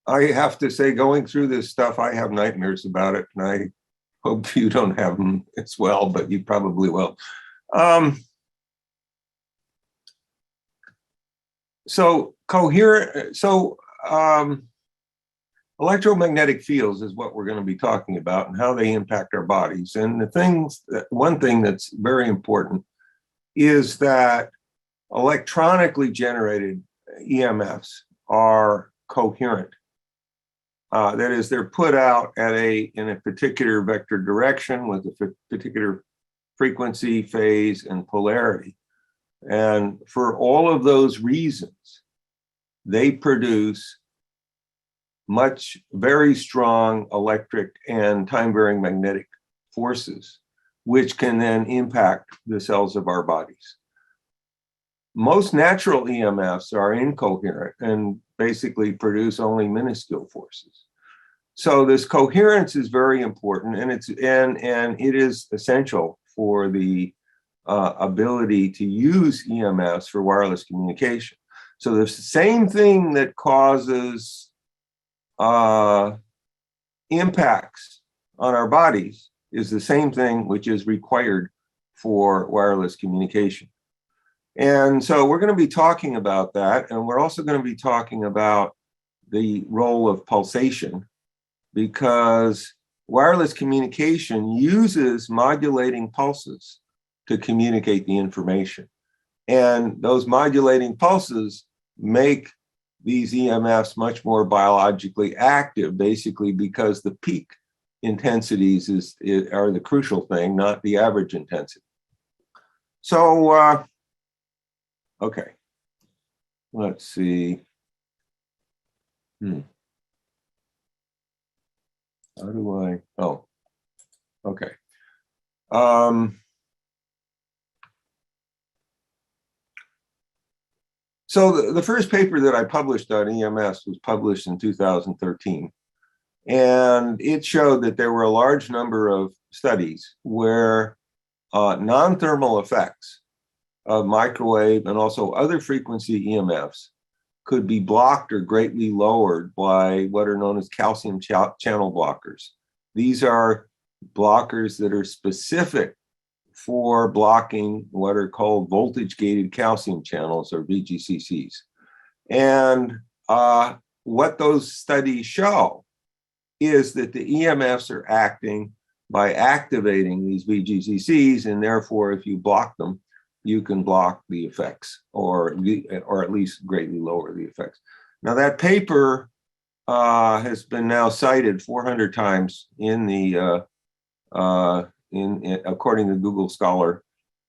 I have to say, going through this stuff, I have nightmares about it, and I hope you don't have them as well, but you probably will. Electromagnetic fields is what we're going to be talking about and how they impact our bodies. And one thing that's very important is that electronically generated EMFs are coherent. That is, they're put out in a particular vector direction with a particular frequency, phase, and polarity. And for all of those reasons, they produce very strong electric and time-varying magnetic forces, which can then impact the cells of our bodies. Most natural EMFs are incoherent and basically produce only minuscule forces. So this coherence is very important, and it is essential for the ability to use EMFs for wireless communication. So the same thing that causes impacts on our bodies is the same thing which is required for wireless communication. And so we're going to be talking about that, and we're also going to be talking about the role of pulsation, because wireless communication uses modulating pulses to communicate the information. And those modulating pulses make these EMFs much more biologically active, basically because the peak intensities are the crucial thing, not the average intensity. So, okay, let's see. How do I, oh, okay. So the first paper that I published on EMS was published in 2013. And it showed that there were a large number of studies where non-thermal effects of microwave and also other frequency EMFs could be blocked or greatly lowered by what are known as calcium channel blockers. These are blockers that are specific for blocking what are called voltage-gated calcium channels, or VGCCs. And what those studies show is that the EMFs are acting by activating these VGCCs, and therefore, if you block them, you can block the effects, or at least greatly lower the effects. Now, that paper has been now cited 400 times in the according to Google Scholar.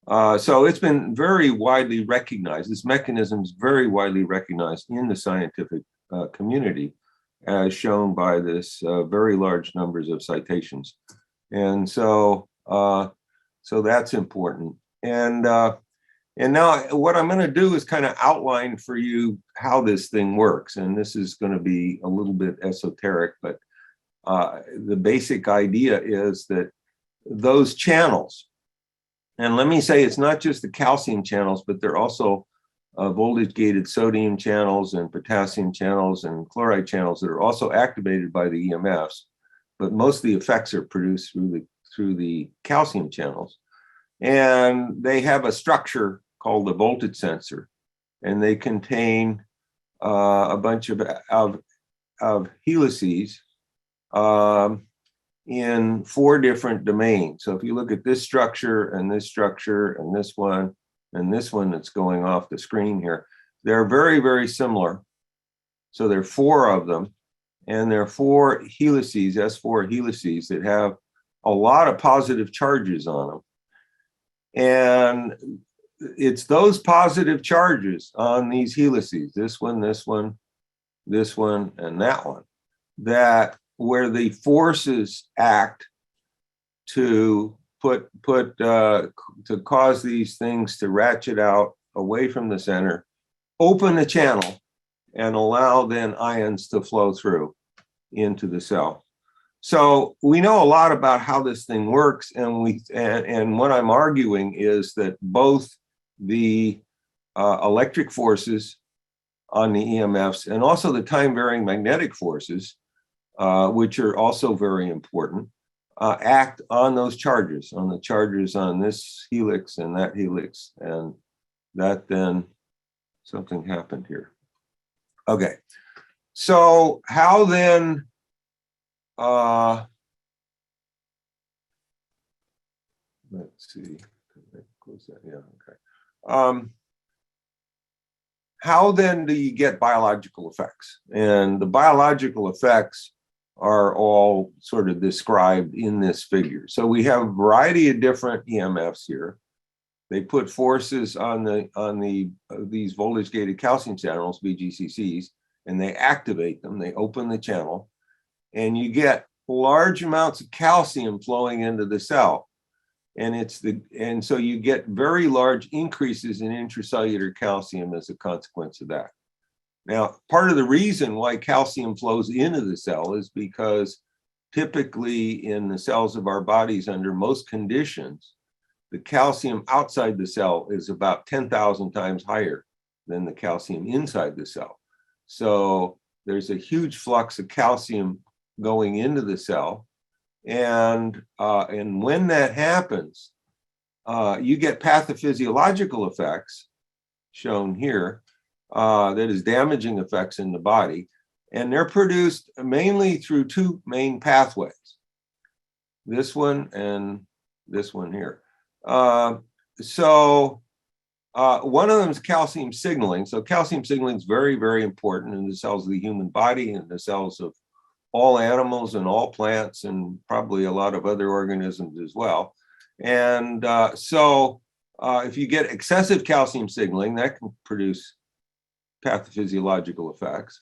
So it's been very widely recognized. This mechanism is very widely recognized in the scientific community, as shown by this very large numbers of citations. And so, so that's important. And now what I'm going to do is kind of outline for you how this thing works. And this is going to be a little bit esoteric, but the basic idea is that those channels, and let me say it's not just the calcium channels, but they're also voltage-gated sodium channels and potassium channels and chloride channels that are also activated by the EMFs, but most of the effects are produced through the calcium channels. And they have a structure called a voltage sensor, and they contain a bunch of helices in 4 different domains. So if you look at this structure and this structure and this one that's going off the screen here, they're very, very similar. So there are 4 of them, and there are 4 helices, S4 helices, that have a lot of positive charges on them. And it's those positive charges on these helices, this one, this one, this one, and that one, that where the forces act to to cause these things to ratchet out away from the center, open the channel, and allow then ions to flow through into the cell. So we know a lot about how this thing works, and what I'm arguing is that both the electric forces on the EMFs, and also the time-varying magnetic forces, which are also very important, act on those charges, on the charges on this helix and that helix, and that then something happened here. Okay, so how then let's see, close that, yeah, okay. How then do you get biological effects? And the biological effects are all sort of described in this figure. So we have a variety of different EMFs here. They put forces on these voltage-gated calcium channels, VGCCs, and they activate them. They open the channel, and you get large amounts of calcium flowing into the cell. And so you get very large increases in intracellular calcium as a consequence of that. Now, part of the reason why calcium flows into the cell is because typically in the cells of our bodies, under most conditions, the calcium outside the cell is about 10,000 times higher than the calcium inside the cell. So there's a huge flux of calcium going into the cell. And when that happens, you get pathophysiological effects shown here, that is damaging effects in the body. And they're produced mainly through two main pathways, this one and this one here. One of them is calcium signaling. So calcium signaling is very, very important in the cells of the human body and the cells of all animals and all plants and probably a lot of other organisms as well. And if you get excessive calcium signaling, that can produce pathophysiological effects.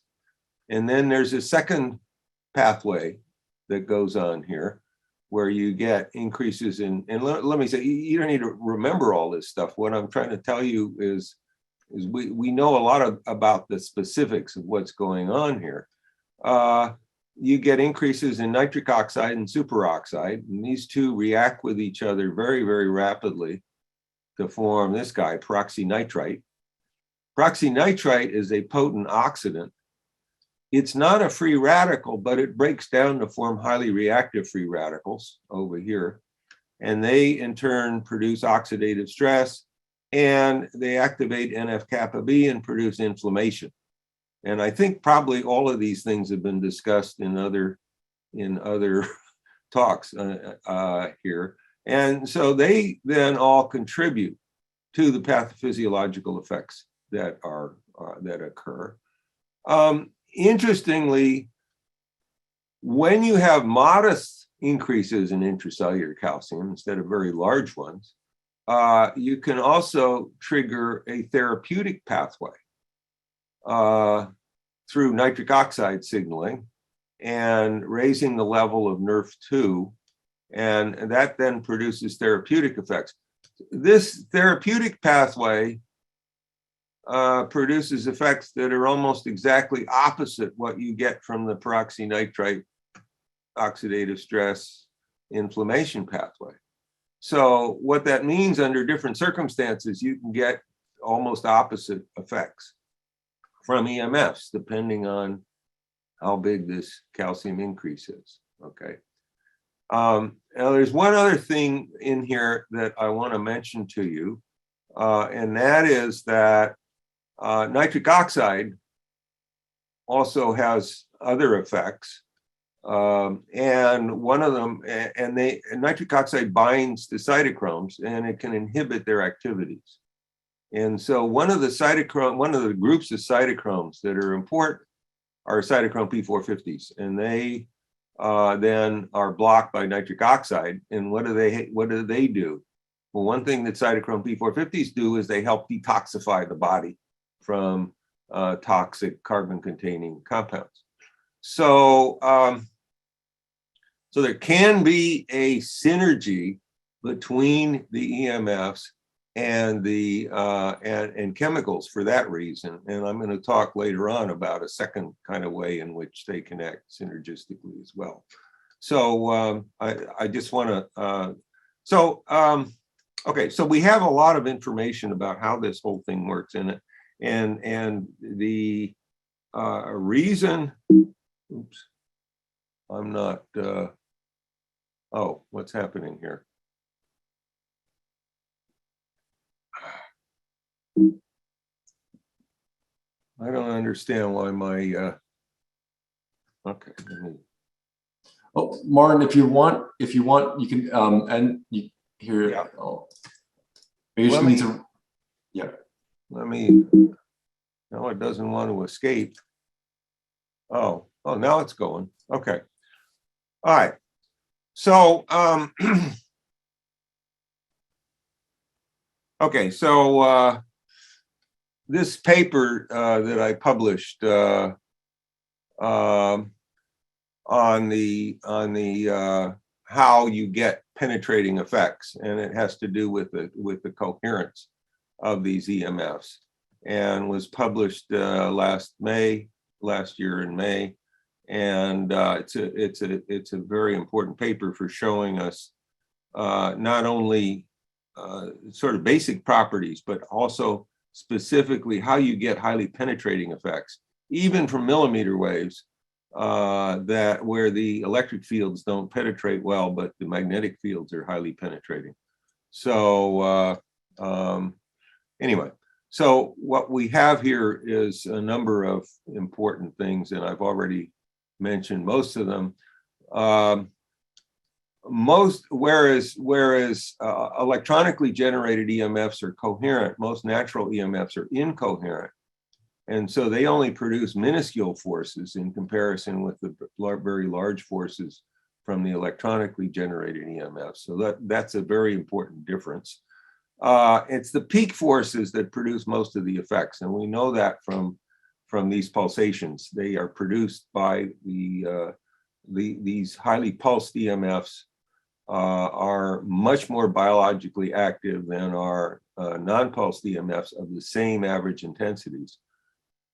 And then there's a second pathway that goes on here where you get increases in, and let me say, you don't need to remember all this stuff. What I'm trying to tell you is we know a lot about the specifics of what's going on here. You get increases in nitric oxide and superoxide, and these two react with each other very, very rapidly to form this guy, peroxynitrite. Peroxynitrite is a potent oxidant. It's not a free radical, but it breaks down to form highly reactive free radicals over here. And they, in turn, produce oxidative stress, and they activate NF-kappa B and produce inflammation. And I think probably all of these things have been discussed in other talks here. And so they then all contribute to the pathophysiological effects that occur. Interestingly, when you have modest increases in intracellular calcium instead of very large ones, you can also trigger a therapeutic pathway through nitric oxide signaling and raising the level of NRF2, and that then produces therapeutic effects. This therapeutic pathway produces effects that are almost exactly opposite what you get from the peroxynitrite oxidative stress inflammation pathway. So what that means, under different circumstances, you can get almost opposite effects from EMFs, depending on how big this calcium increase is, okay? Now there's one other thing in here that I want to mention to you, and that is that nitric oxide also has other effects, and one of them, nitric oxide binds to cytochromes, and it can inhibit their activities. And so one of the groups of cytochromes that are important are cytochrome P450s, and they then are blocked by nitric oxide. And what do they do? Well, one thing that cytochrome P450s do is they help detoxify the body from toxic carbon-containing compounds. So, so there can be a synergy between the EMFs and the and chemicals for that reason. And I'm going to talk later on about a second kind of way in which they connect synergistically as well. So I just want to, okay, so we have a lot of information about how this whole thing works in it. And the reason, oops, I'm not, oh, what's happening here? I don't understand why my, okay, let me. Oh, Martin, if you want, you can, and you hear, Yeah. oh, you just need to, yeah. Let me, no, it doesn't want to escape. Oh, now it's going. Okay. All right. So, okay, so this paper that I published on the how you get penetrating effects, and it has to do with the coherence of these EMFs, and was published last year in May, and it's a very important paper for showing us not only sort of basic properties, but also specifically how you get highly penetrating effects, even from millimeter waves, that where the electric fields don't penetrate well, but the magnetic fields are highly penetrating. So anyway, so what we have here is a number of important things, and I've already mentioned most of them. Whereas electronically generated EMFs are coherent, most natural EMFs are incoherent. And so they only produce minuscule forces in comparison with the very large forces from the electronically generated EMFs. So that's a very important difference. It's the peak forces that produce most of the effects. And we know that from these pulsations. They are produced by these highly pulsed EMFs are much more biologically active than our non-pulsed EMFs of the same average intensities.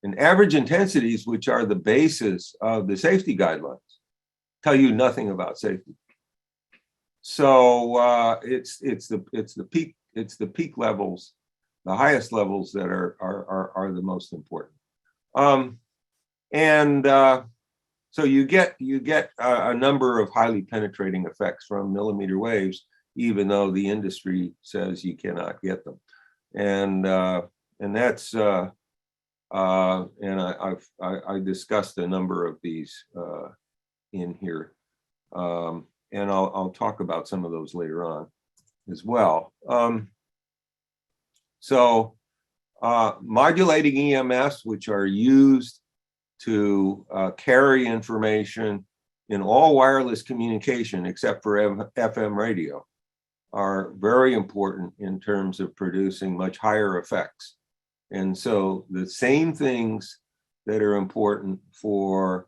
And average intensities, which are the basis of the safety guidelines, tell you nothing about safety. So it's the peak levels, the highest levels that are the most important. So you get a number of highly penetrating effects from millimeter waves, even though the industry says you cannot get them, and that's and I discussed a number of these in here, and I'll talk about some of those later on as well. So modulating EMFs, which are used to carry information in all wireless communication except for FM radio, are very important in terms of producing much higher effects. And so the same things that are important for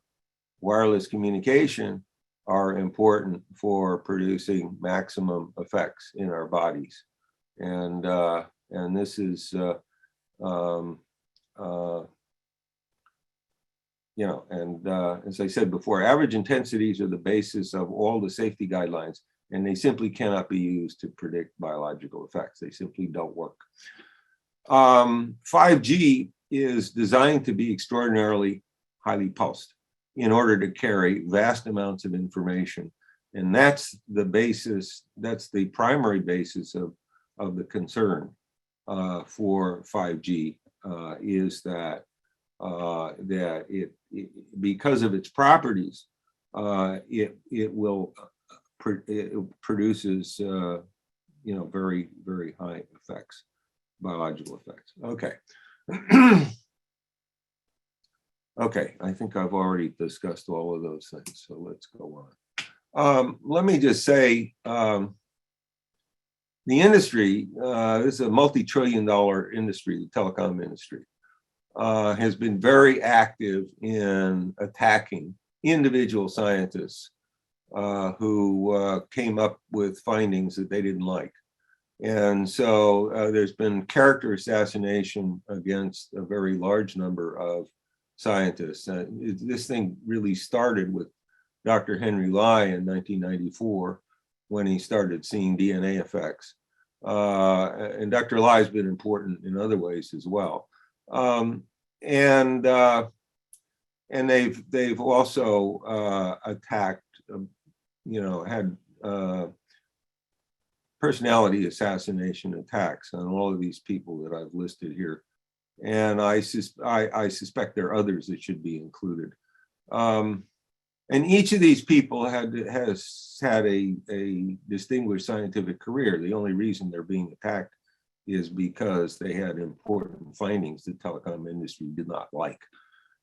wireless communication are important for producing maximum effects in our bodies. And this is you know, and as I said before, average intensities are the basis of all the safety guidelines, and they simply cannot be used to predict biological effects. They simply don't work. 5G is designed to be extraordinarily highly pulsed in order to carry vast amounts of information. And that's the basis, that's the primary basis of the concern for 5G, is that it because of its properties, it produces you know, very, very high effects, biological effects. Okay. Okay, I think I've already discussed all of those things, so let's go on. Let me just say, the industry, this is a multi-trillion-dollar industry, the telecom industry, has been very active in attacking individual scientists who came up with findings that they didn't like. And so there's been character assassination against a very large number of scientists. This thing really started with Dr. Henry Lai in 1994 when he started seeing DNA effects. And Dr. Lai has been important in other ways as well. Um, and they've also attacked, had personality assassination attacks on all of these people that I've listed here. And I suspect there are others that should be included. And each of these people has had a distinguished scientific career. The only reason they're being attacked is because they had important findings the telecom industry did not like.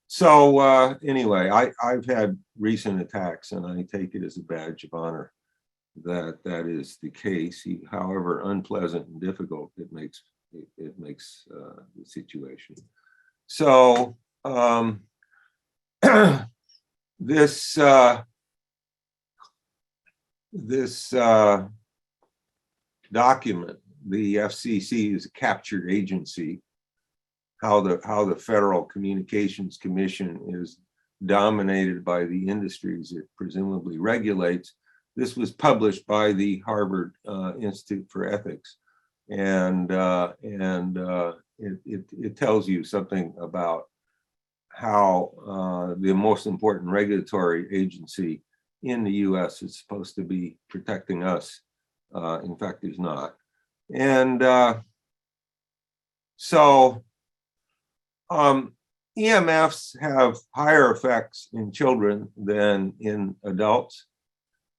So anyway, I've had recent attacks, and I take it as a badge of honor that that is the case. However unpleasant and difficult it makes the situation. So this document, the FCC is a captured agency. How the Federal Communications Commission is dominated by the industries it presumably regulates. This was published by the Harvard Institute for Ethics, and it tells you something about how the most important regulatory agency in the U.S. is supposed to be protecting us. In fact, is not. And so EMFs have higher effects in children than in adults.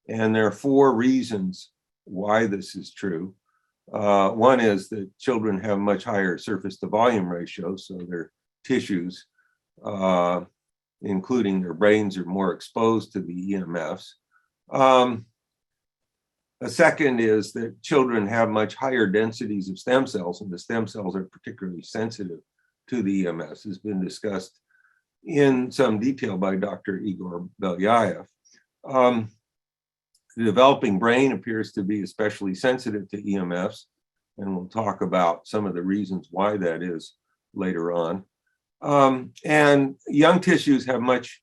And there are 4 reasons why this is true. One is that children have much higher surface to volume ratios, so their tissues, including their brains, are more exposed to the EMFs. A second is that children have much higher densities of stem cells, and the stem cells are particularly sensitive to the EMFs. Has been discussed in some detail by Dr. Igor Belyaev. The developing brain appears to be especially sensitive to EMFs, and we'll talk about some of the reasons why that is later on. And young tissues have much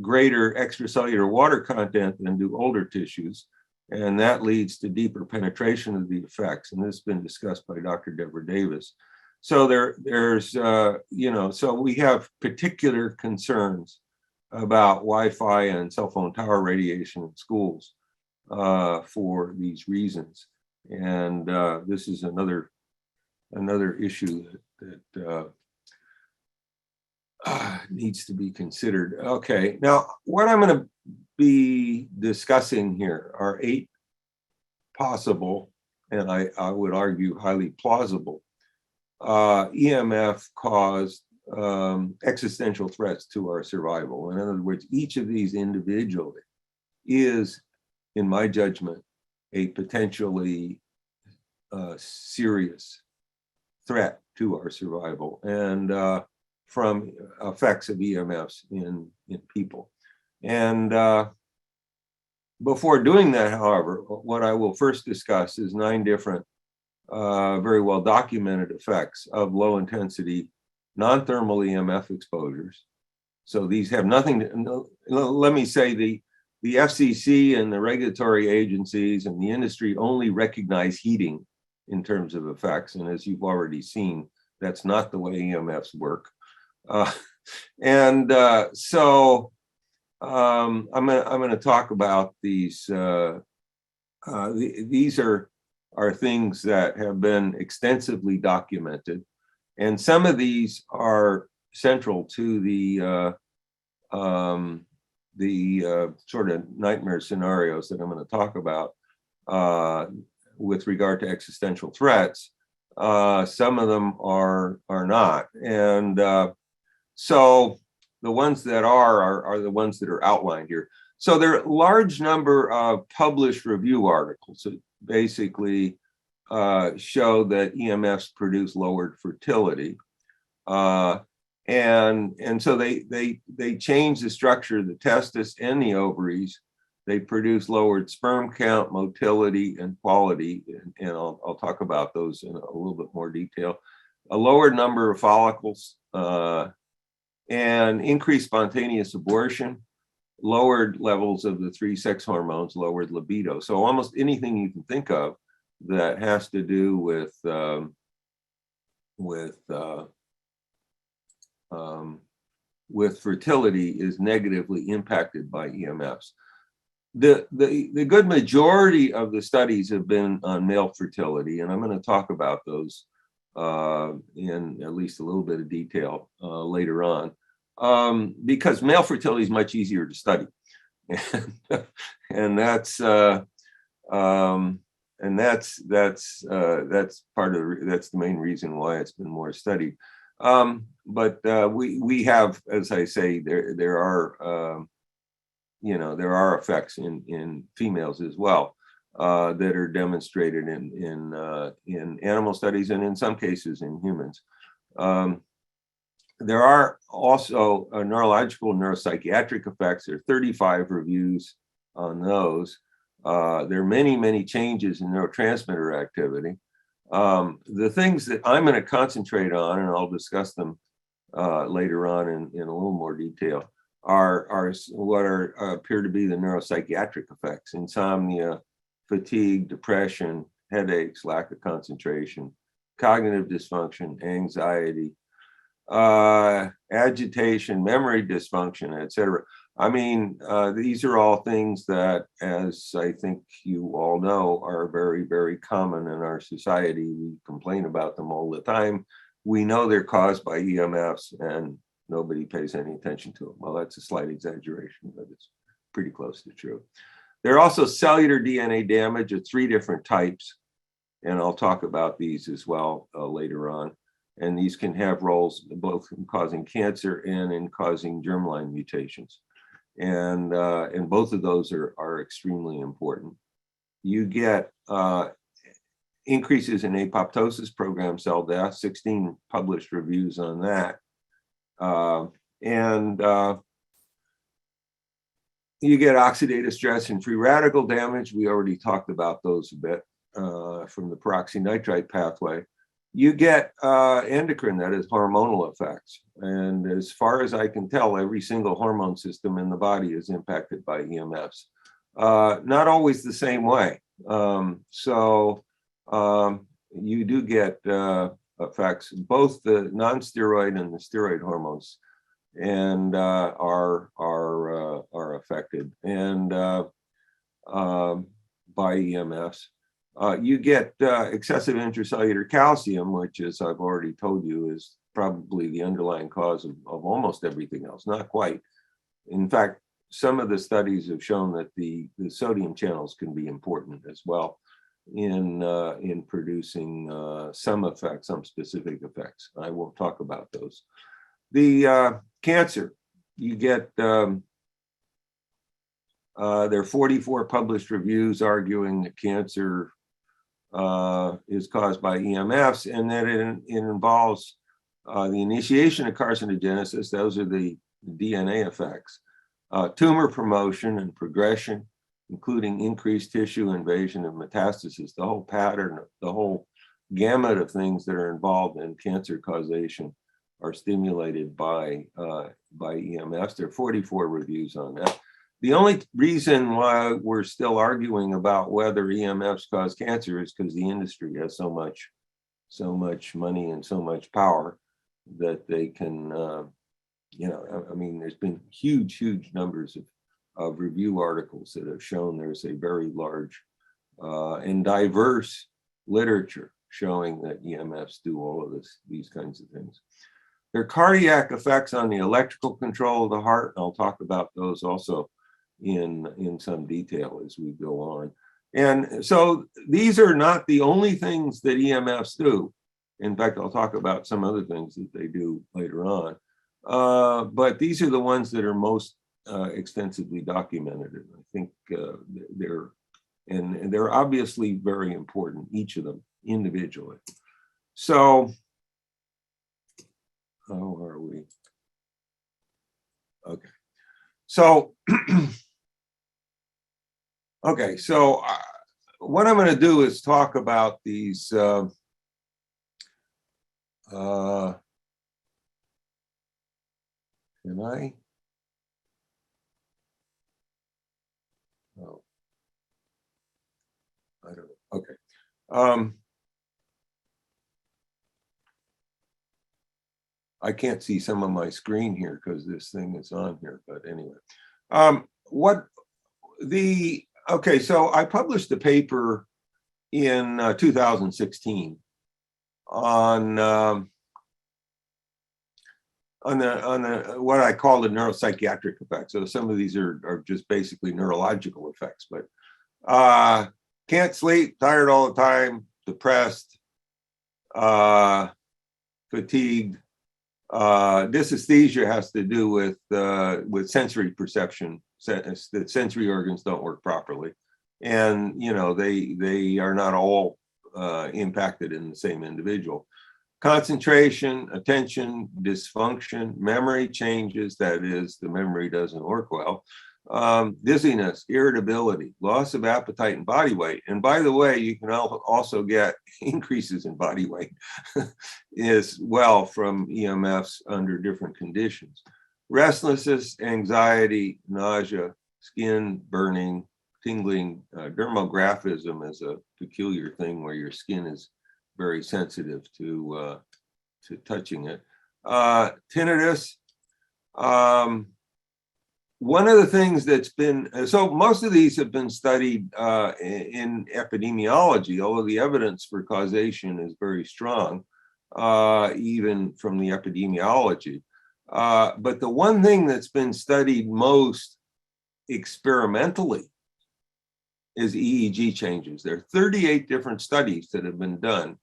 greater extracellular water content than do older tissues, and that leads to deeper penetration of the effects, and this has been discussed by Dr. Deborah Davis. So there's, so we have particular concerns about Wi-Fi and cell phone tower radiation in schools for these reasons. And this is another issue that needs to be considered. Okay, now what I'm going to be discussing here are 8 possible, and I would argue highly plausible, EMF caused existential threats to our survival. In other words, each of these individually is, in my judgment, a potentially serious threat to our survival, and from effects of EMFs in people. And before doing that, however, what I will first discuss is 9 different very well documented effects of low intensity non-thermal EMF exposures. So these have nothing to, let me say, the FCC and the regulatory agencies and the industry only recognize heating in terms of effects. And as you've already seen, that's not the way EMFs work. So I'm going to talk about these. These are things that have been extensively documented, and some of these are central to the sort of nightmare scenarios that I'm going to talk about with regard to existential threats. Some of them are not, and so the ones that are the ones that are outlined here. So there are a large number of published review articles that basically show that EMFs produce lowered fertility, and so they change the structure of the testis and the ovaries. They produce lowered sperm count, motility, and quality, and I'll talk about those in a little bit more detail. A lowered number of follicles, and increased spontaneous abortion, lowered levels of the 3 sex hormones, lowered libido. So almost anything you can think of that has to do with with fertility is negatively impacted by EMFs. The good majority of the studies have been on male fertility, and I'm going to talk about those in at least a little bit of detail later on, because male fertility is much easier to study, and that's part of that's the main reason why it's been more studied. But we have, as I say, there are there are effects in females as well that are demonstrated in animal studies and in some cases in humans. There are also neurological neuropsychiatric effects. There are 35 reviews on those. There are many changes in neurotransmitter activity. The things that I'm going to concentrate on, and I'll discuss them later on in a little more detail, are what appear to be the neuropsychiatric effects: insomnia, fatigue, depression, headaches, lack of concentration, cognitive dysfunction, anxiety, agitation, memory dysfunction, etc. I mean, these are all things that, as I think you all know, are very common in our society. We complain about them all the time. We know they're caused by EMFs, and nobody pays any attention to them. Well, that's a slight exaggeration, but it's pretty close to true. There are also cellular DNA damage of 3 different types, and I'll talk about these as well later on. And these can have roles both in causing cancer and in causing germline mutations. And both of those are extremely important. You get increases in apoptosis, programmed cell death, 16 published reviews on that. You get oxidative stress and free radical damage. We already talked about those a bit from the peroxynitrite pathway. You get endocrine, that is hormonal effects. And as far as I can tell, every single hormone system in the body is impacted by EMFs. Not always the same way. You do get effects, both the non-steroid and the steroid hormones, and are affected and by EMFs. You get excessive intracellular calcium, which, as I've already told you, is probably the underlying cause of almost everything else. Not quite. In fact, some of the studies have shown that the sodium channels can be important as well in producing some effects, some specific effects. I won't talk about those. The cancer, you get, there are 44 published reviews arguing that cancer is caused by EMFs, and that it involves the initiation of carcinogenesis. Those are the DNA effects, tumor promotion and progression, including increased tissue invasion and metastasis. The whole pattern, the whole gamut of things that are involved in cancer causation are stimulated by EMFs. There are 44 reviews on that. The only reason why we're still arguing about whether EMFs cause cancer is because the industry has so much money and so much power that they can, I mean, there's been huge numbers of review articles that have shown there's a very large and diverse literature showing that EMFs do all of these kinds of things. There are cardiac effects on the electrical control of the heart, and I'll talk about those also in some detail as we go on. And so these are not the only things that EMFs do. In fact, I'll talk about some other things that they do later on. But these are the ones that are most extensively documented. And I think they're obviously very important, each of them individually. So how are we? Okay. So, okay, so what I'm going to do is talk about these can I? Oh, I don't know. Okay. I can't see some of my screen here because this thing is on here, but anyway. Okay, so I published a paper in 2016 on what I call the neuropsychiatric effects. So some of these are just basically neurological effects, but can't sleep, tired all the time, depressed, fatigued. Dysesthesia has to do with sensory perception. The sensory organs don't work properly, and they are not all impacted in the same individual. Concentration, attention, dysfunction, memory changes, that is, the memory doesn't work well, dizziness, irritability, loss of appetite and body weight. And by the way, you can also get increases in body weight as well from EMFs under different conditions. Restlessness, anxiety, nausea, skin burning, tingling. Dermographism is a peculiar thing where your skin is very sensitive to touching it. Tinnitus. One of the things that's been, so most of these have been studied in epidemiology, although the evidence for causation is very strong, even from the epidemiology. But the one thing that's been studied most experimentally is EEG changes. There are 38 different studies that have been done,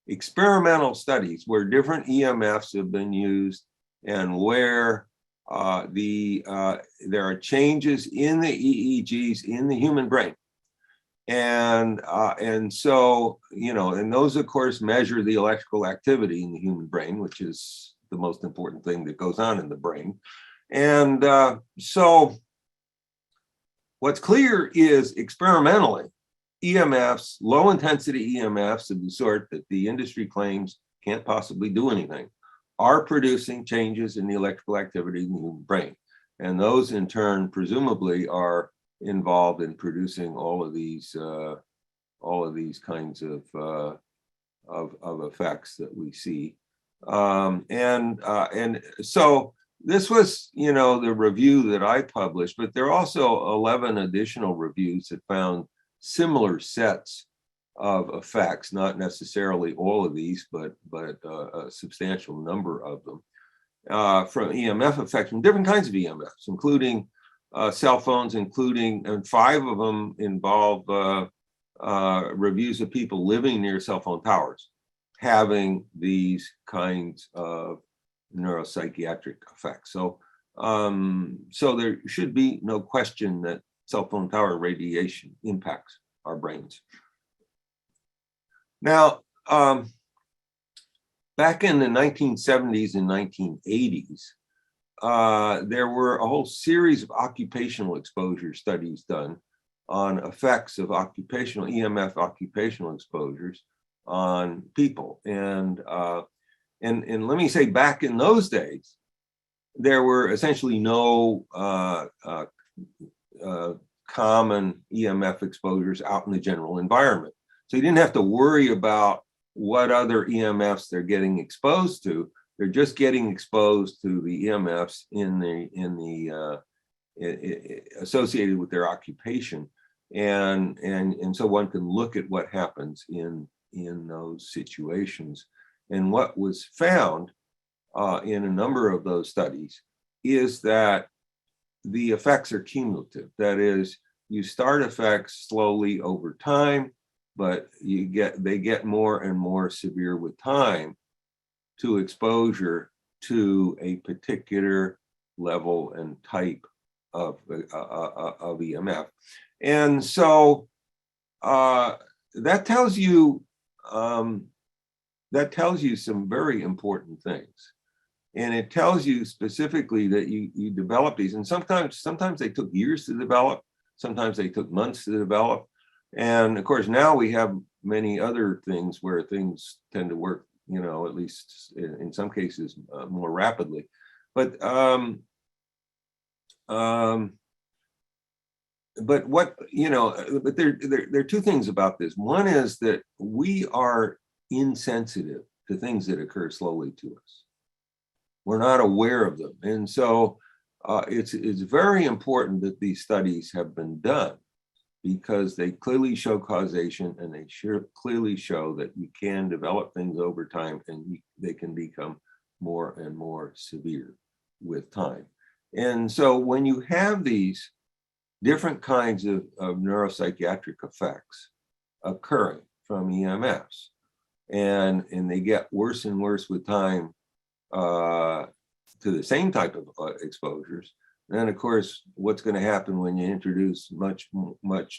experimental studies where different EMFs have been used and where there are changes in the EEGs in the human brain. And so, and those of course measure the electrical activity in the human brain, which is the most important thing that goes on in the brain. And so what's clear is experimentally, EMFs, low intensity EMFs of the sort that the industry claims can't possibly do anything, are producing changes in the electrical activity in the human brain. And those in turn, presumably, are involved in producing all of these kinds of effects that we see. And so this was, the review that I published, but there are also 11 additional reviews that found similar sets of effects, not necessarily all of these, but a substantial number of them from EMF effects, from different kinds of EMFs, including cell phones, and 5 of them involve reviews of people living near cell phone towers having these kinds of neuropsychiatric effects. So, so there should be no question that cell phone tower radiation impacts our brains. Now, back in the 1970s and 1980s, there were a whole series of occupational exposure studies done on effects of occupational EMF occupational exposures on people. And let me say, back in those days, there were essentially no common EMF exposures out in the general environment. So you didn't have to worry about what other EMFs they're getting exposed to. They're just getting exposed to the EMFs associated with their occupation, and so one can look at what happens in those situations. And what was found in a number of those studies is that the effects are cumulative. That is, you start effects slowly over time, but they get more and more severe with time to exposure to a particular level and type of EMF. And so that tells you some very important things. And it tells you specifically that you develop these, and sometimes they took years to develop, sometimes they took months to develop. And of course, now we have many other things where things tend to work, at least in some cases, more rapidly. But what, but there are two things about this. One is that we are insensitive to things that occur slowly to us. We're not aware of them. And so it's very important that these studies have been done, because they clearly show causation, and they clearly show that you can develop things over time, and they can become more and more severe with time. And so when you have these different kinds of neuropsychiatric effects occurring from EMFs, and they get worse and worse with time to the same type of exposures, then of course, what's going to happen when you introduce much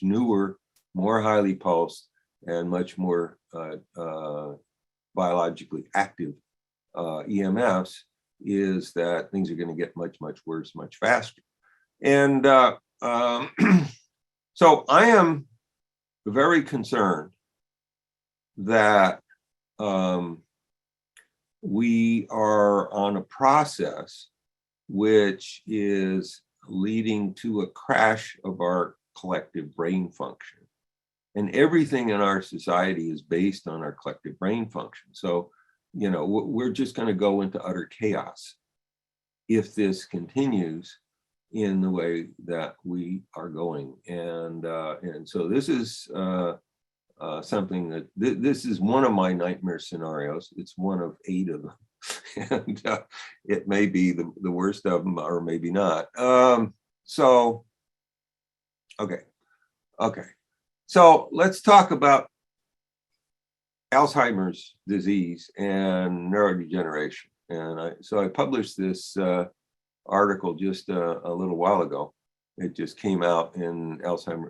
newer, more highly pulsed, and much more biologically active EMFs is that things are going to get much worse, much faster. And so I am very concerned that we are on a process which is leading to a crash of our collective brain function. And everything in our society is based on our collective brain function. So, you know, we're just going to go into utter chaos if this continues in the way that we are going. And so this is something that this is one of my nightmare scenarios. It's one of 8 of them. And it may be the worst of them, or maybe not. So, okay. So let's talk about Alzheimer's disease and neurodegeneration. And I published this article just a little while ago. It just came out in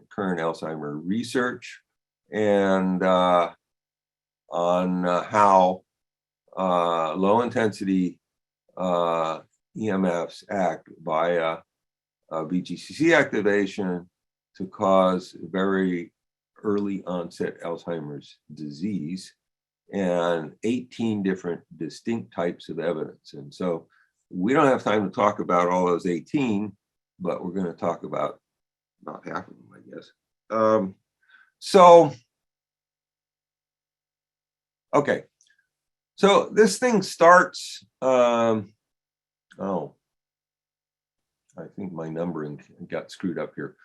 current Alzheimer research, and on how low intensity EMFs act via VGCC activation to cause very early onset Alzheimer's disease, and 18 different distinct types of evidence. And so we don't have time to talk about all those 18, but we're going to talk about half of them, I guess. Okay. So this thing starts, I think my numbering got screwed up here.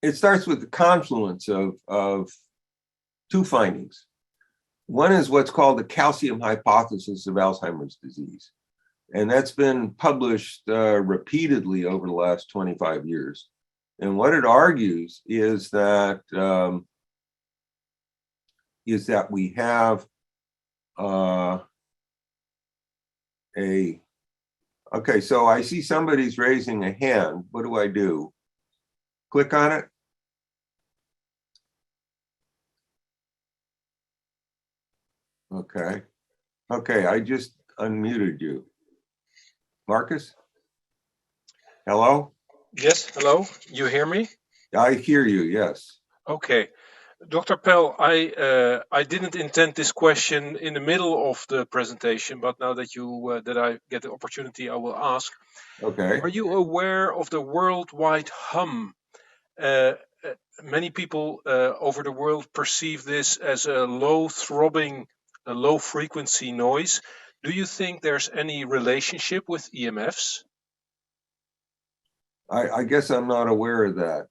It starts with the confluence of 2 findings. One is what's called the calcium hypothesis of Alzheimer's disease. And that's been published repeatedly over the last 25 years. And what it argues is that we have okay, so I see somebody's raising a hand. What do I do? Click on it? Okay, I just unmuted you. Marcus? Hello? Yes, hello. You hear me? I hear you, yes. Okay. Dr. Pell, I didn't intend this question in the middle of the presentation, but now that that I get the opportunity, I will ask. Okay. Are you aware of the worldwide hum? Many people over the world perceive this as a low throbbing, a low frequency noise. Do you think there's any relationship with EMFs? I guess I'm not aware of that.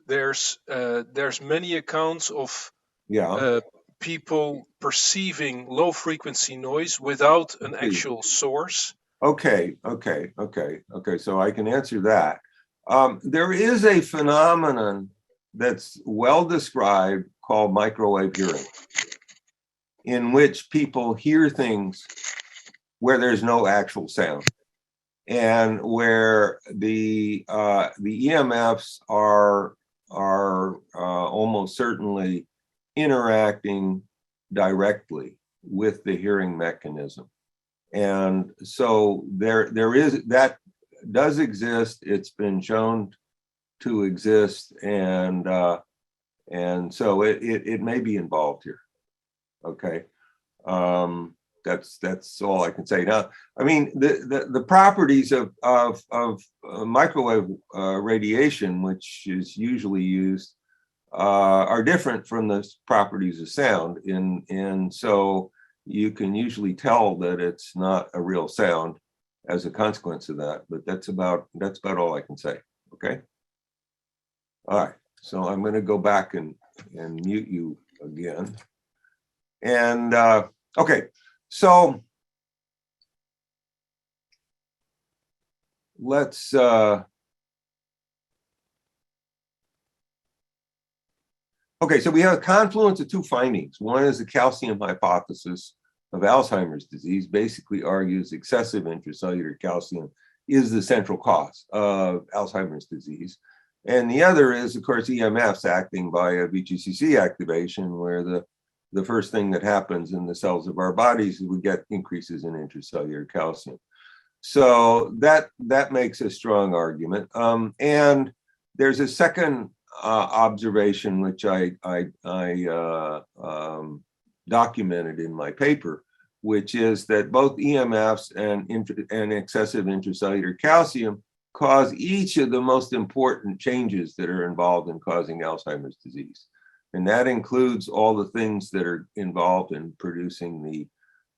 There's many accounts of people perceiving low frequency noise without an actual source. Okay. So I can answer that. There is a phenomenon that's well described called microwave hearing, in which people hear things where there's no actual sound, and where the EMFs are almost certainly interacting directly with the hearing mechanism. And so there is, that does exist. It's been shown to exist, and so it may be involved here. Okay. That's all I can say. Now, I mean, the properties of microwave radiation, which is usually used are different from the properties of sound. And so you can usually tell that it's not a real sound as a consequence of that, but that's about all I can say. Okay. All right. So I'm going to go back and mute you again. And okay, so let's okay, so we have a confluence of two findings. One is the calcium hypothesis of Alzheimer's disease, basically argues excessive intracellular calcium is the central cause of Alzheimer's disease. And the other is, of course, EMFs acting via VGCC activation, where the first thing that happens in the cells of our bodies is we get increases in intracellular calcium. So that makes a strong argument. And there's a second observation, which I documented in my paper, which is that both EMFs and excessive intracellular calcium cause each of the most important changes that are involved in causing Alzheimer's disease. And that includes all the things that are involved in producing the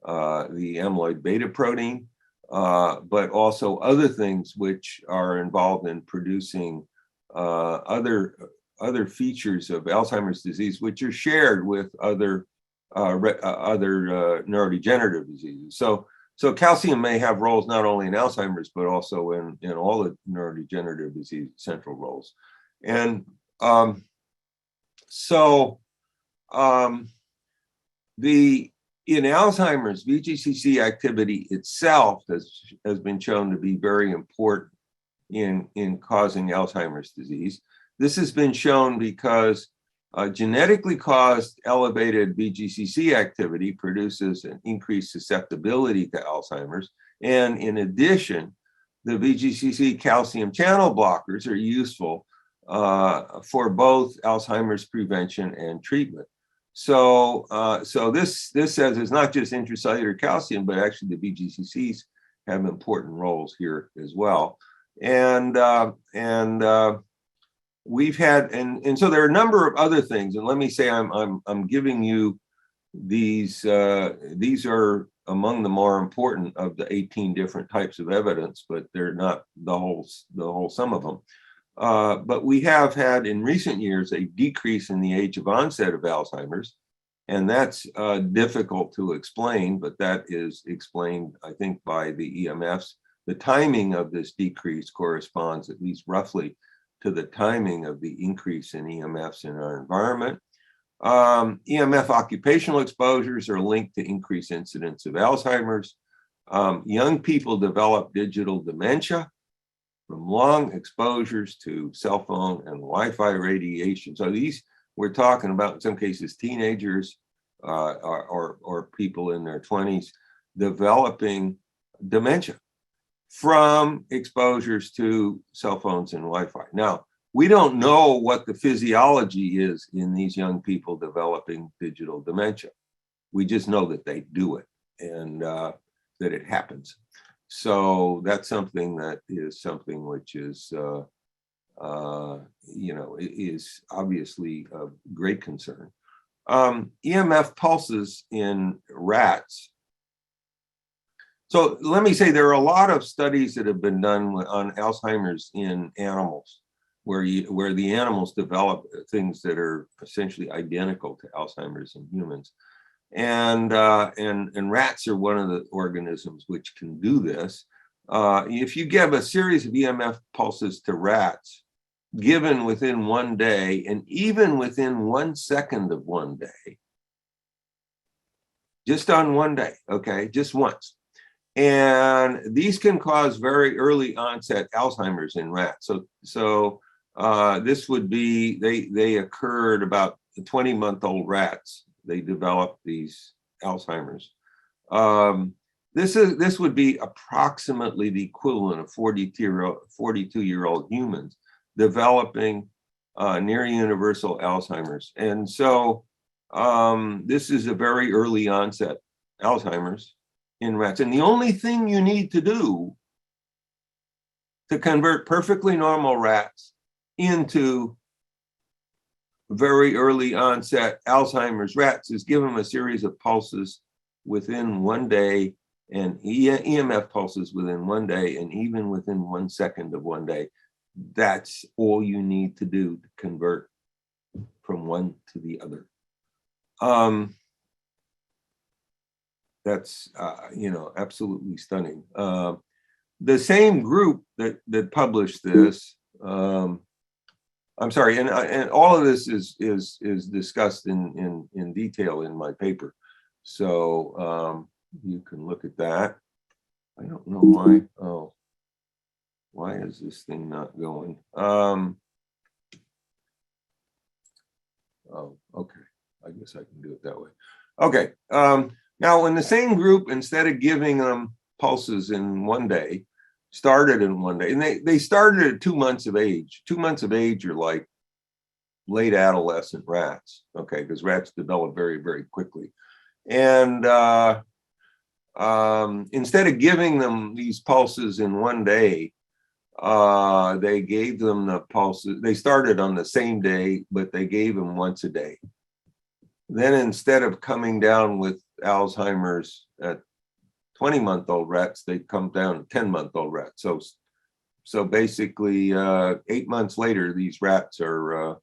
amyloid beta protein, but also other things which are involved in producing other features of Alzheimer's disease, which are shared with other neurodegenerative diseases. So calcium may have roles not only in Alzheimer's, but also in all the neurodegenerative disease central roles. And in Alzheimer's, VGCC activity itself has been shown to be very important in causing Alzheimer's disease. This has been shown because genetically caused elevated VGCC activity produces an increased susceptibility to Alzheimer's. And in addition, the VGCC calcium channel blockers are useful for both Alzheimer's prevention and treatment. So this says it's not just intracellular calcium, but actually the VGCCs have important roles here as well. And we've had, and so there are a number of other things. And let me say, I'm giving you these are among the more important of the 18 different types of evidence, but they're not the whole sum of them. But we have had in recent years a decrease in the age of onset of Alzheimer's, and that's difficult to explain, but that is explained, I think, by the EMFs. The timing of this decrease corresponds at least roughly to the timing of the increase in EMFs in our environment. EMF occupational exposures are linked to increased incidence of Alzheimer's. Young people develop digital dementia from long exposures to cell phone and Wi-Fi radiation. So these, we're talking about in some cases teenagers or people in their 20s developing dementia from exposures to cell phones and Wi-Fi. Now, we don't know what the physiology is in these young people developing digital dementia. We just know that they do it and that it happens. So that's something which is, is obviously of great concern. EMF pulses in rats. So let me say there are a lot of studies that have been done on Alzheimer's in animals, where the animals develop things that are essentially identical to Alzheimer's in humans. And rats are one of the organisms which can do this. If you give a series of EMF pulses to rats, given within 1 day, and even within 1 second of 1 day, just on 1 day, okay, just once. And these can cause very early onset Alzheimer's in rats. So this would be, they occurred about 20-month-old rats. They developed these Alzheimer's. This would be approximately the equivalent of 42-year-old humans developing near universal Alzheimer's. And so this is a very early onset Alzheimer's in rats. And the only thing you need to do to convert perfectly normal rats into very early onset Alzheimer's rats is give them a series of pulses within 1 day and EMF pulses within 1 day, and even within 1 second of 1 day. That's all you need to do to convert from one to the other. That's absolutely stunning. The same group that published this, I'm sorry, and all of this is discussed in detail in my paper, so you can look at that. I don't know why. Oh, why is this thing not going? Oh, okay. I guess I can do it that way. Okay. Now, in the same group, instead of giving them pulses in 1 day, started in 1 day, and they started at 2 months of age. 2 months of age are like late adolescent rats, okay, because rats develop very, very quickly. And instead of giving them these pulses in 1 day, they gave them the pulses. They started on the same day, but they gave them once a day. Then instead of coming down with Alzheimer's at 20-month-old rats, they come down to 10-month-old rats. So basically, 8 months later, these rats have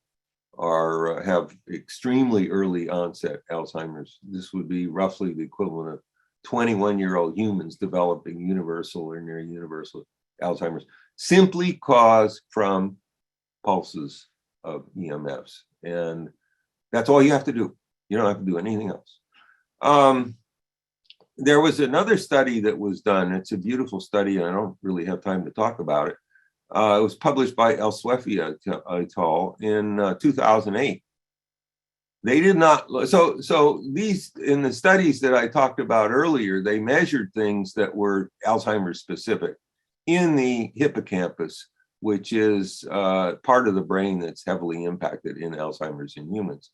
extremely early onset Alzheimer's. This would be roughly the equivalent of 21-year-old humans developing universal or near universal Alzheimer's, simply caused from pulses of EMFs. And that's all you have to do. You don't have to do anything else. There was another study that was done. It's a beautiful study, and I don't really have time to talk about it. It was published by El-Swefi et al. In 2008. They did not, so these, in the studies that I talked about earlier, they measured things that were Alzheimer's specific in the hippocampus, which is part of the brain that's heavily impacted in Alzheimer's in humans.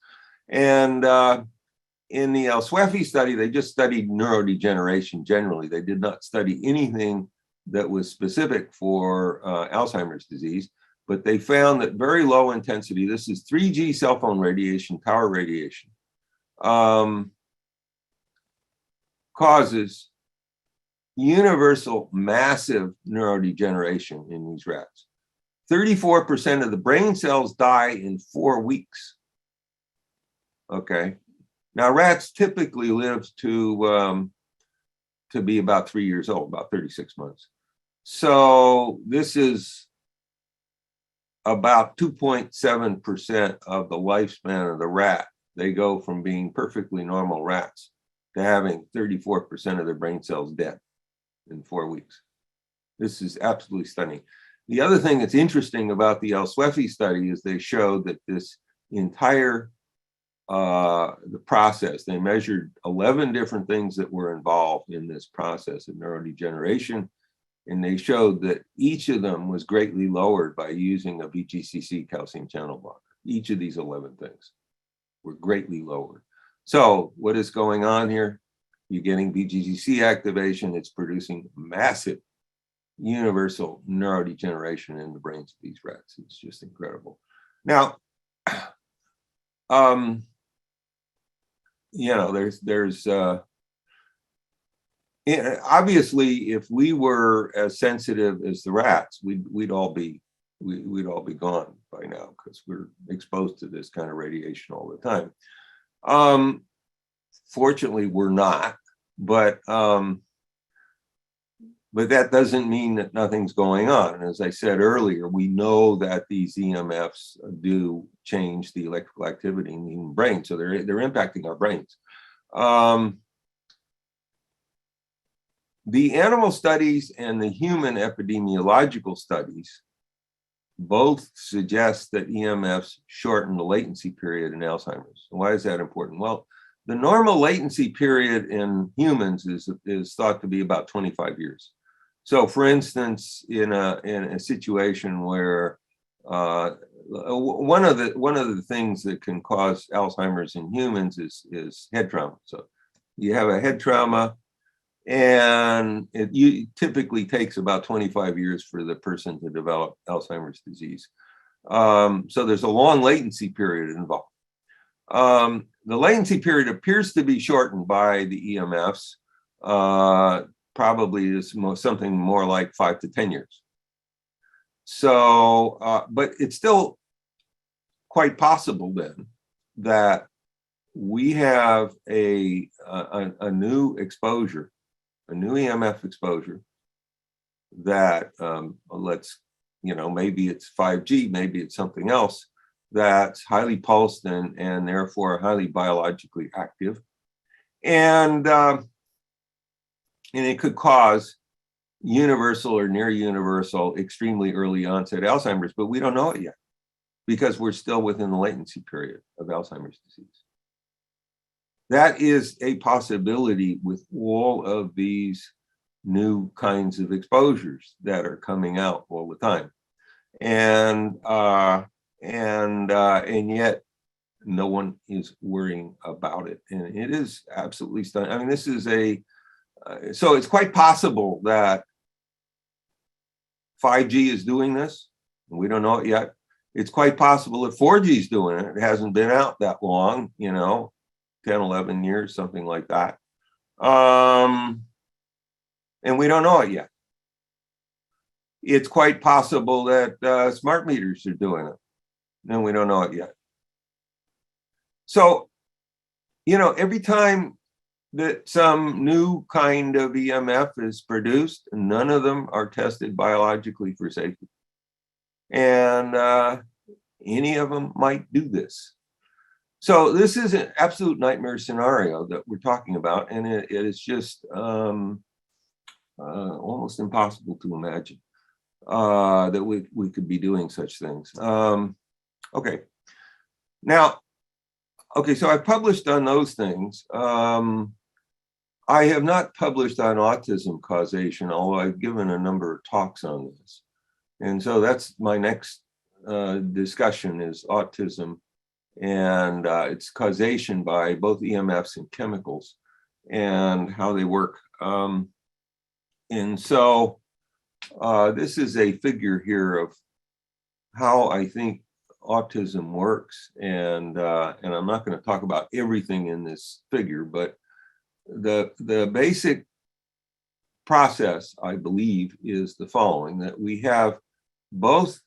And in the El-Swefi study, they just studied neurodegeneration generally. They did not study anything that was specific for Alzheimer's disease, but they found that very low intensity, this is 3G cell phone radiation, power radiation, causes universal massive neurodegeneration in these rats. 34% of the brain cells die in 4 weeks. Okay. Now, rats typically live to be about 3 years old, about 36 months. So this is about 2.7% of the lifespan of the rat. They go from being perfectly normal rats to having 34% of their brain cells dead in 4 weeks. This is absolutely stunning. The other thing that's interesting about the El-Swefi study is they showed that this entire the process, they measured 11 different things that were involved in this process of neurodegeneration, and they showed that each of them was greatly lowered by using a VGCC calcium channel blocker. Each of these 11 things were greatly lowered. So what is going on here? You're getting VGCC activation. It's producing massive universal neurodegeneration in the brains of these rats. It's just incredible. Now, there's obviously, if we were as sensitive as the rats, we'd all be gone by now, because we're exposed to this kind of radiation all the time. Fortunately, we're not, but that doesn't mean that nothing's going on. And as I said earlier, we know that these EMFs do change the electrical activity in the human brain, so they're impacting our brains. The animal studies and the human epidemiological studies both suggest that EMFs shorten the latency period in Alzheimer's. And why is that important? Well, the normal latency period in humans is thought to be about 25 years. So, for instance, in a situation where one of the things that can cause Alzheimer's in humans is head trauma. So, you have a head trauma, and it typically takes about 25 years for the person to develop Alzheimer's disease. So there's a long latency period involved. The latency period appears to be shortened by the EMFs. Probably is something more like 5 to 10 years. So, but it's still quite possible then that we have a new exposure, a new EMF exposure that maybe it's 5G, maybe it's something else that's highly pulsed and therefore highly biologically active. And it could cause universal or near universal, extremely early onset Alzheimer's, but we don't know it yet because we're still within the latency period of Alzheimer's disease. That is a possibility with all of these new kinds of exposures that are coming out all the time. And yet no one is worrying about it. And it is absolutely stunning. I mean, this is so it's quite possible that 5G is doing this. We don't know it yet. It's quite possible that 4G is doing it. It hasn't been out that long, 10, 11 years, something like that. And we don't know it yet. It's quite possible that smart meters are doing it, and we don't know it yet. So, every time that some new kind of EMF is produced, none of them are tested biologically for safety. And any of them might do this. So this is an absolute nightmare scenario that we're talking about, and it is just almost impossible to imagine that we could be doing such things. Okay. Now, so I published on those things. I have not published on autism causation, although I've given a number of talks on this. And so that's my next discussion is autism and its causation by both EMFs and chemicals and how they work. And so this is a figure here of how I think autism works. And I'm not going to talk about everything in this figure, but the basic process, I believe, is the following, that we have both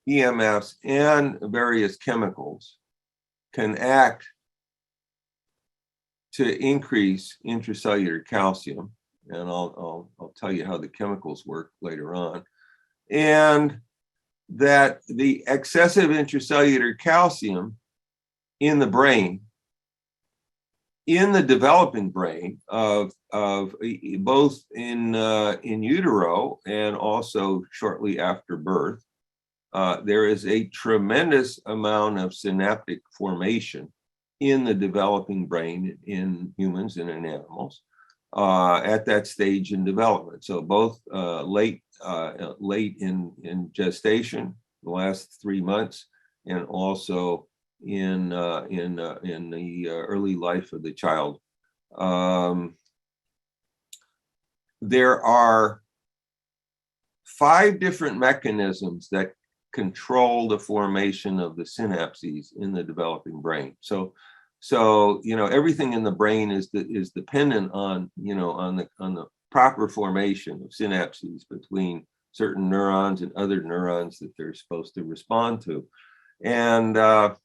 EMFs and various chemicals can act to increase intracellular calcium. And I'll tell you how the chemicals work later on. And that the excessive intracellular calcium in the brain, in the developing brain of both in utero and also shortly after birth, there is a tremendous amount of synaptic formation in the developing brain in humans and in animals at that stage in development. So both late in gestation, the last 3 months, and also in the early life of the child. There are 5 different mechanisms that control the formation of the synapses in the developing brain. So everything in the brain is dependent on the proper formation of synapses between certain neurons and other neurons that they're supposed to respond to. And so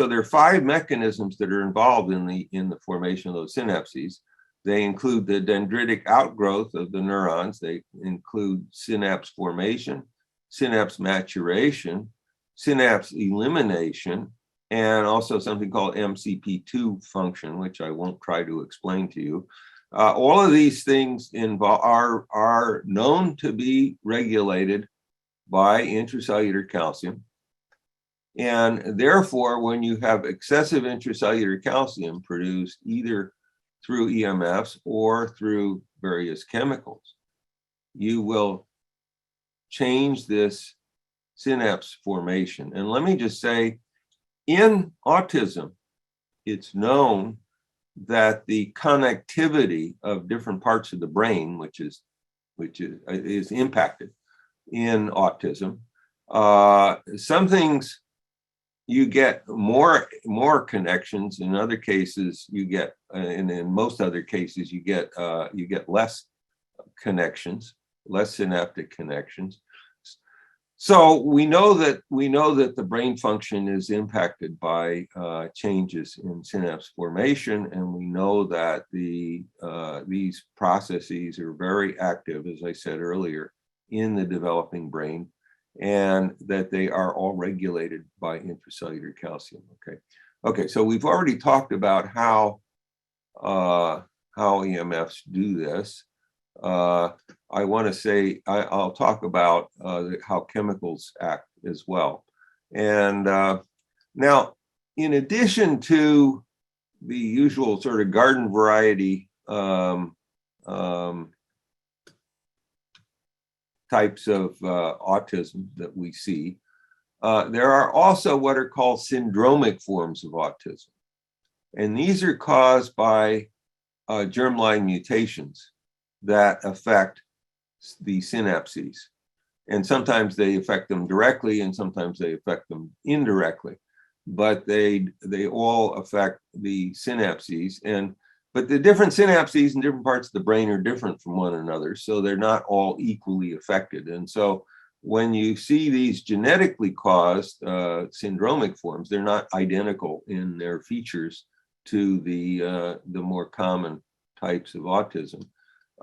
there are 5 mechanisms that are involved in the formation of those synapses. They include the dendritic outgrowth of the neurons. They include synapse formation, synapse maturation, synapse elimination, and also something called MCP2 function, which I won't try to explain to you. All of these things are known to be regulated by intracellular calcium. And therefore, when you have excessive intracellular calcium produced either through EMFs or through various chemicals, you will change this synapse formation. And let me just say, in autism, it's known that the connectivity of different parts of the brain, which is impacted, in autism. Some things you get more connections. In other cases, you get, and in most other cases, you get less connections, less synaptic connections. So we know that the brain function is impacted by changes in synapse formation, and we know that these processes are very active, as I said earlier, in the developing brain, and that they are all regulated by intracellular calcium. Okay. So we've already talked about how EMFs do this. I want to say I'll talk about how chemicals act as well. And now, in addition to the usual sort of garden variety types of autism that we see, there are also what are called syndromic forms of autism. And these are caused by germline mutations that affect the synapses. And sometimes they affect them directly and sometimes they affect them indirectly. But they all affect the synapses. But the different synapses in different parts of the brain are different from one another, so they're not all equally affected. And so when you see these genetically caused syndromic forms, they're not identical in their features to the more common types of autism.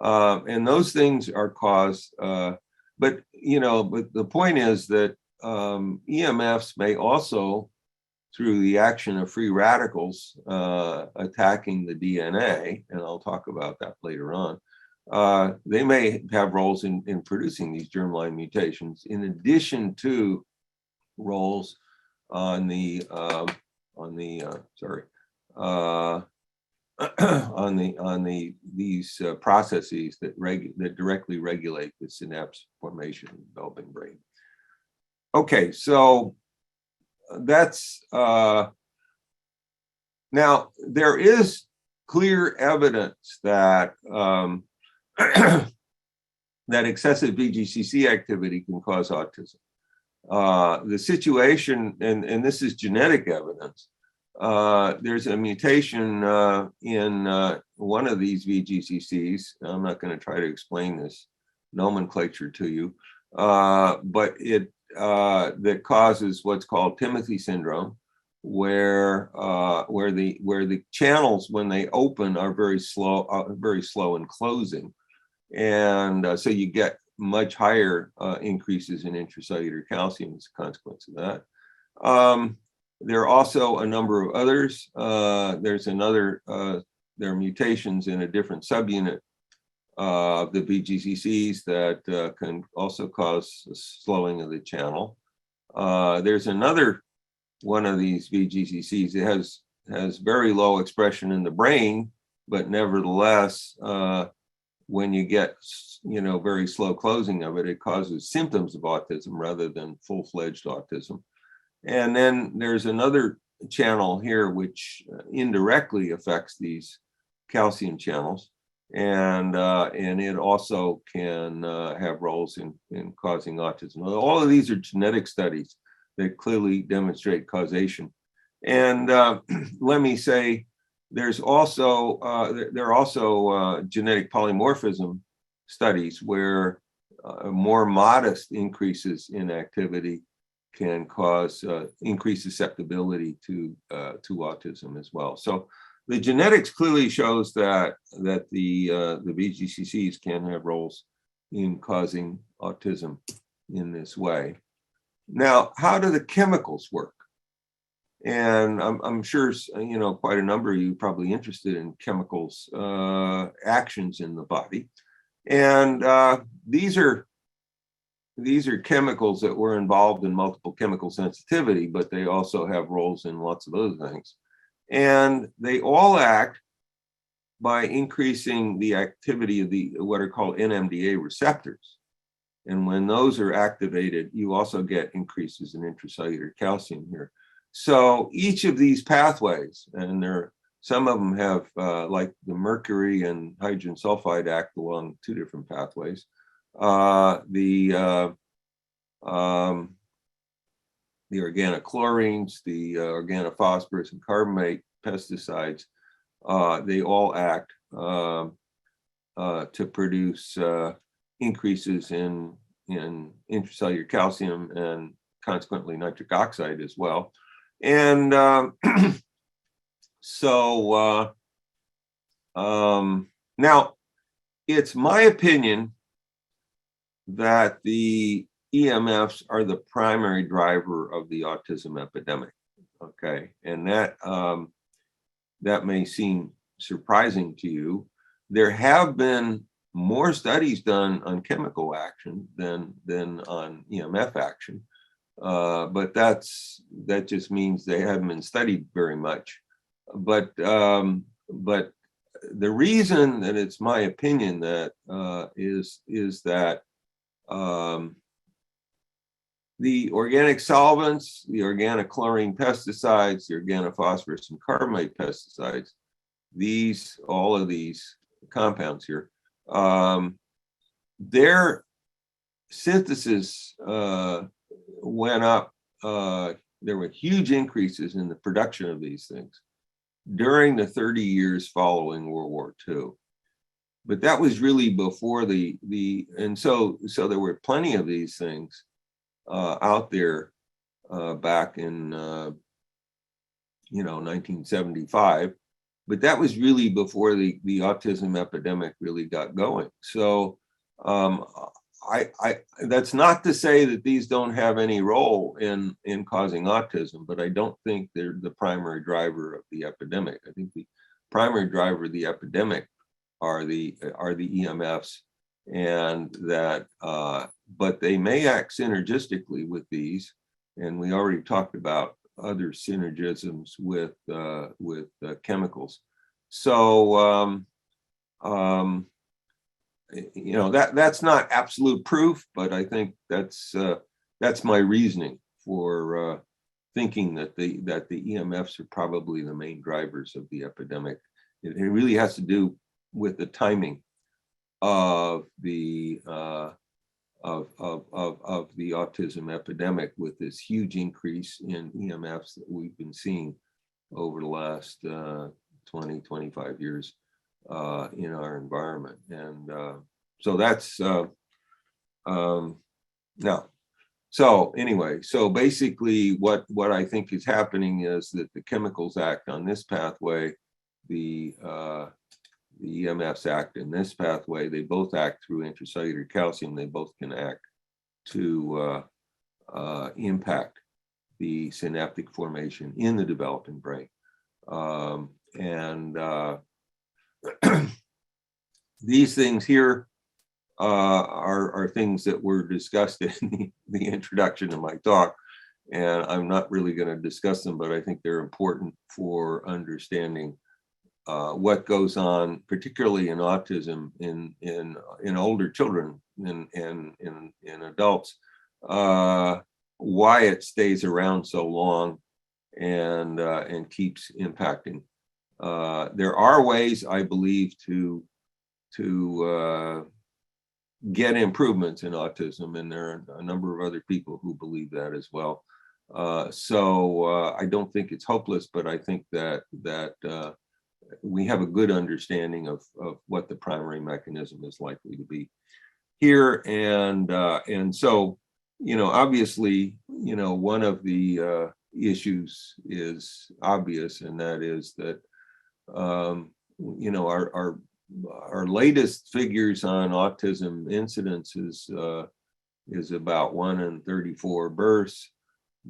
And those things are caused, but the point is that EMFs may also, through the action of free radicals attacking the DNA, and I'll talk about that later on, they may have roles in producing these germline mutations, in addition to roles on these processes that directly regulate the synapse formation in the developing brain. Okay, so that's now there is clear evidence that that excessive VGCC activity can cause autism. The situation, and this is genetic evidence, there's a mutation in one of these VGCCs. I'm not going to try to explain this nomenclature to you, but it that causes what's called Timothy syndrome, where the channels, when they open, are very slow in closing, and so you get much higher increases in intracellular calcium as a consequence of that. There are also a number of others. There are mutations in a different subunit of the VGCCs that can also cause slowing of the channel. There's another one of these VGCCs. It has very low expression in the brain, but nevertheless, when you get very slow closing of it, it causes symptoms of autism rather than full-fledged autism. And then there's another channel here which indirectly affects these calcium channels, and it also can have roles in causing autism. All of these are genetic studies that clearly demonstrate causation. And let me say, there are also genetic polymorphism studies where more modest increases in activity can cause increased susceptibility to autism as well. So the genetics clearly shows that the VGCCs can have roles in causing autism in this way. Now, how do the chemicals work? And I'm sure quite a number of you are probably interested in chemicals actions in the body, and these are chemicals that were involved in multiple chemical sensitivity, but they also have roles in lots of other things. And they all act by increasing the activity of the what are called NMDA receptors. And when those are activated, you also get increases in intracellular calcium here. So each of these pathways, and some of them have, like the mercury and hydrogen sulfide act along two different pathways. The the organochlorines, the organophosphorus and carbamate pesticides, they all act to produce increases in intracellular calcium and consequently nitric oxide as well. And so now it's my opinion that the EMFs are the primary driver of the autism epidemic. Okay, and that that may seem surprising to you. There have been more studies done on chemical action than on EMF action, but that just means they haven't been studied very much. But the reason that it's my opinion that is that the organic solvents, the organic chlorine pesticides, the organophosphorus and carbamate pesticides, all of these compounds here, their synthesis went up. There were huge increases in the production of these things during the 30 years following World War II. But that was really before and so there were plenty of these things out there back in 1975, but that was really before the autism epidemic really got going. So that's not to say that these don't have any role in causing autism, but I don't think they're the primary driver of the epidemic. I think the primary driver of the epidemic are the EMFs, and that but they may act synergistically with these, and we already talked about other synergisms with chemicals. So that's not absolute proof, but I think that's my reasoning for thinking that the EMFs are probably the main drivers of the epidemic. It really has to do with the timing of the autism epidemic, with this huge increase in EMFs that we've been seeing over the last 20, 25 years in our environment. And so that's now. So anyway, so basically what I think is happening is that the chemicals act on this pathway, the EMFs act in this pathway. They both act through intracellular calcium. They both can act to impact the synaptic formation in the developing brain. These things here are things that were discussed in the introduction of my talk, and I'm not really going to discuss them, but I think they're important for understanding what goes on, particularly in autism in older children and in adults, why it stays around so long and keeps impacting. There are ways, I believe, to get improvements in autism, and there are a number of other people who believe that as well. So I don't think it's hopeless, but I think that we have a good understanding of what the primary mechanism is likely to be here. And so, obviously, one of the issues is obvious, and that is that, our latest figures on autism incidence is about 1 in 34 births,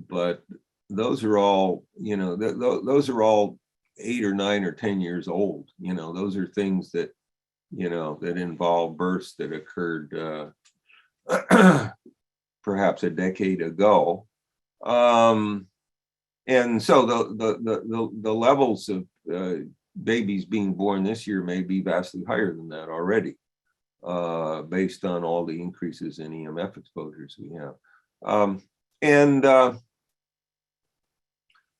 but those are all, those are all 8 or 9 or 10 years old. Those are things that, that involve births that occurred perhaps a decade ago. And so the levels of babies being born this year may be vastly higher than that already, based on all the increases in EMF exposures we have.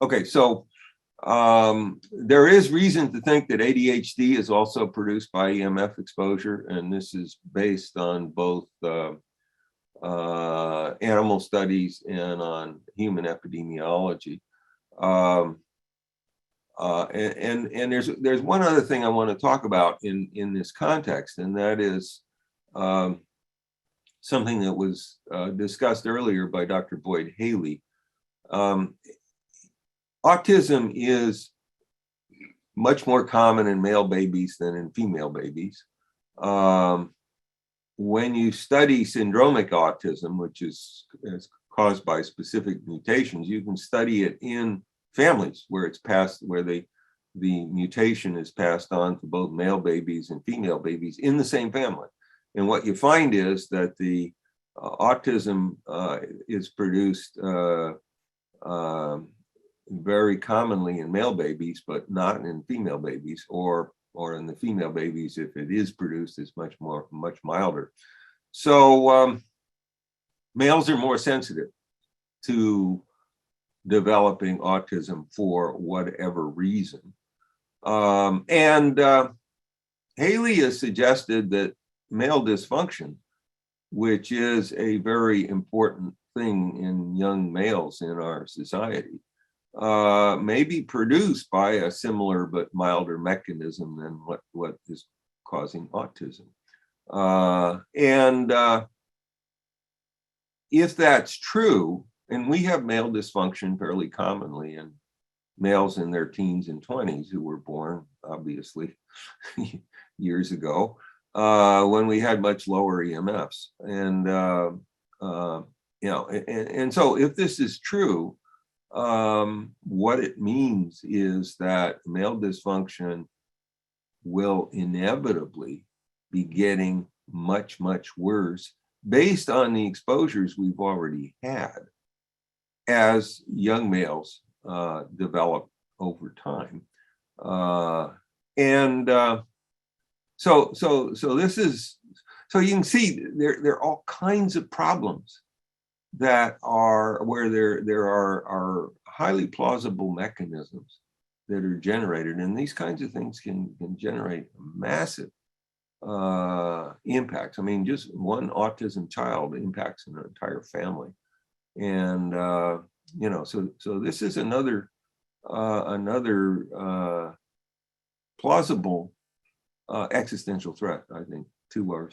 Okay, so there is reason to think that ADHD is also produced by EMF exposure, and this is based on both animal studies and on human epidemiology. And there's one other thing I want to talk about in this context, and that is something that was discussed earlier by Dr. Boyd Haley. Autism is much more common in male babies than in female babies. When you study syndromic autism, which is caused by specific mutations, you can study it in families where it's passed, where the mutation is passed on to both male babies and female babies in the same family. And what you find is that the autism is produced very commonly in male babies, but not in female babies, or in the female babies, if it is produced, is much milder. So males are more sensitive to developing autism for whatever reason. Haley has suggested that male dysfunction, which is a very important thing in young males in our society, may be produced by a similar but milder mechanism than what is causing autism. If that's true, and we have male dysfunction fairly commonly in males in their teens and 20s who were born, obviously, years ago, when we had much lower EMFs. And so if this is true, what it means is that male dysfunction will inevitably be getting much worse based on the exposures we've already had as young males develop over time. So this is, so you can see there are all kinds of problems that are where there are highly plausible mechanisms that are generated, and these kinds of things can generate massive impacts. I mean, just one autism child impacts an entire family, and so this is another plausible existential threat, I think, to our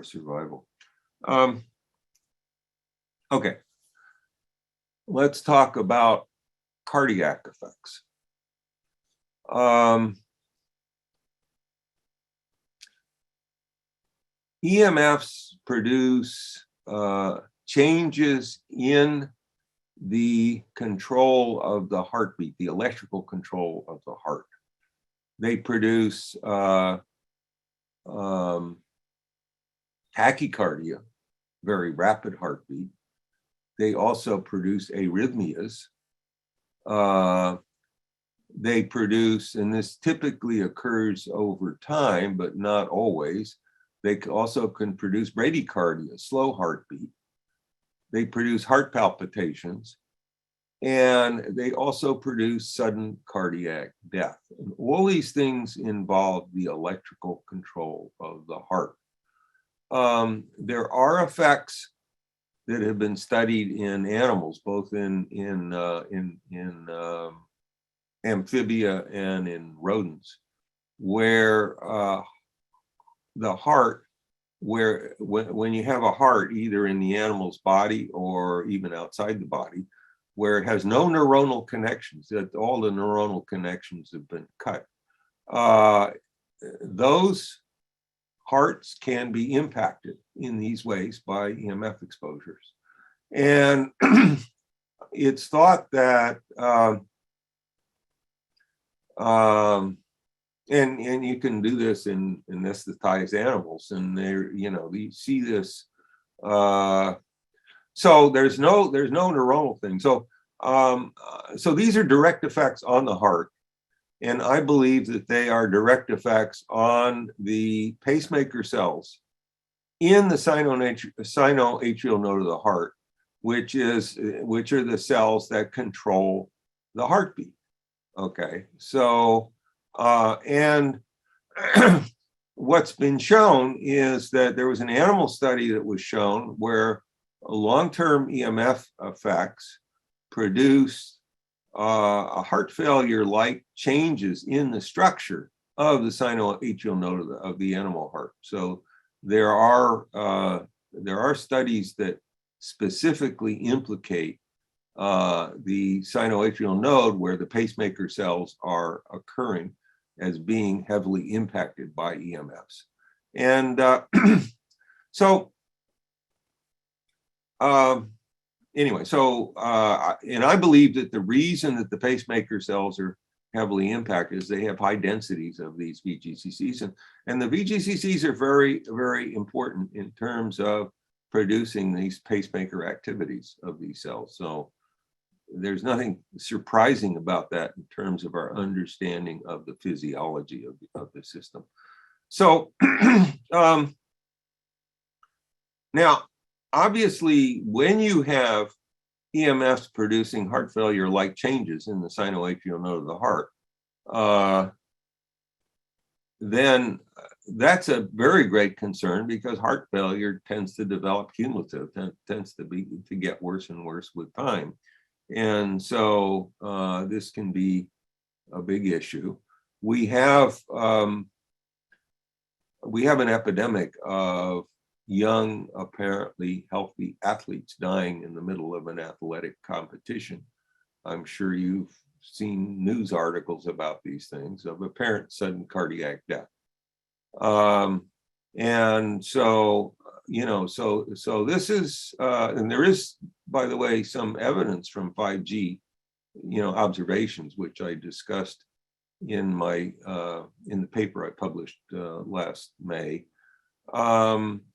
survival. Okay, let's talk about cardiac effects. EMFs produce changes in the control of the heartbeat, the electrical control of the heart. They produce tachycardia, very rapid heartbeat. They also produce arrhythmias. They produce, and this typically occurs over time, but not always, they also can produce bradycardia, slow heartbeat. They produce heart palpitations, and they also produce sudden cardiac death. And all these things involve the electrical control of the heart. There are effects that have been studied in animals, both in amphibia and in rodents, where the heart, when you have a heart either in the animal's body or even outside the body, where it has no neuronal connections, that all the neuronal connections have been cut, those hearts can be impacted in these ways by EMF exposures. And it's thought that, and you can do this in anesthetized animals, and you see this. So there's no neuronal thing. So these are direct effects on the heart, and I believe that they are direct effects on the pacemaker cells in the sinoatrial node of the heart, which are the cells that control the heartbeat. Okay, so and what's been shown is that there was an animal study that was shown where long-term EMF effects produce a heart failure-like changes in the structure of the sinoatrial node of the animal heart. So there are studies that specifically implicate the sinoatrial node where the pacemaker cells are occurring as being heavily impacted by EMFs. And anyway, and I believe that the reason that the pacemaker cells are heavily impacted is they have high densities of these VGCCs, and the VGCCs are very, very important in terms of producing these pacemaker activities of these cells. So there's nothing surprising about that in terms of our understanding of the physiology of the system. So now, obviously, when you have EMFs producing heart failure-like changes in the sinoatrial node of the heart, then that's a very great concern, because heart failure tends to develop cumulative, tends to get worse and worse with time. And so this can be a big issue. We have an epidemic of young, apparently healthy athletes dying in the middle of an athletic competition. I'm sure you've seen news articles about these things of apparent sudden cardiac death. And so, so this is, and there is, by the way, some evidence from 5G, observations, which I discussed in my, in the paper I published last May,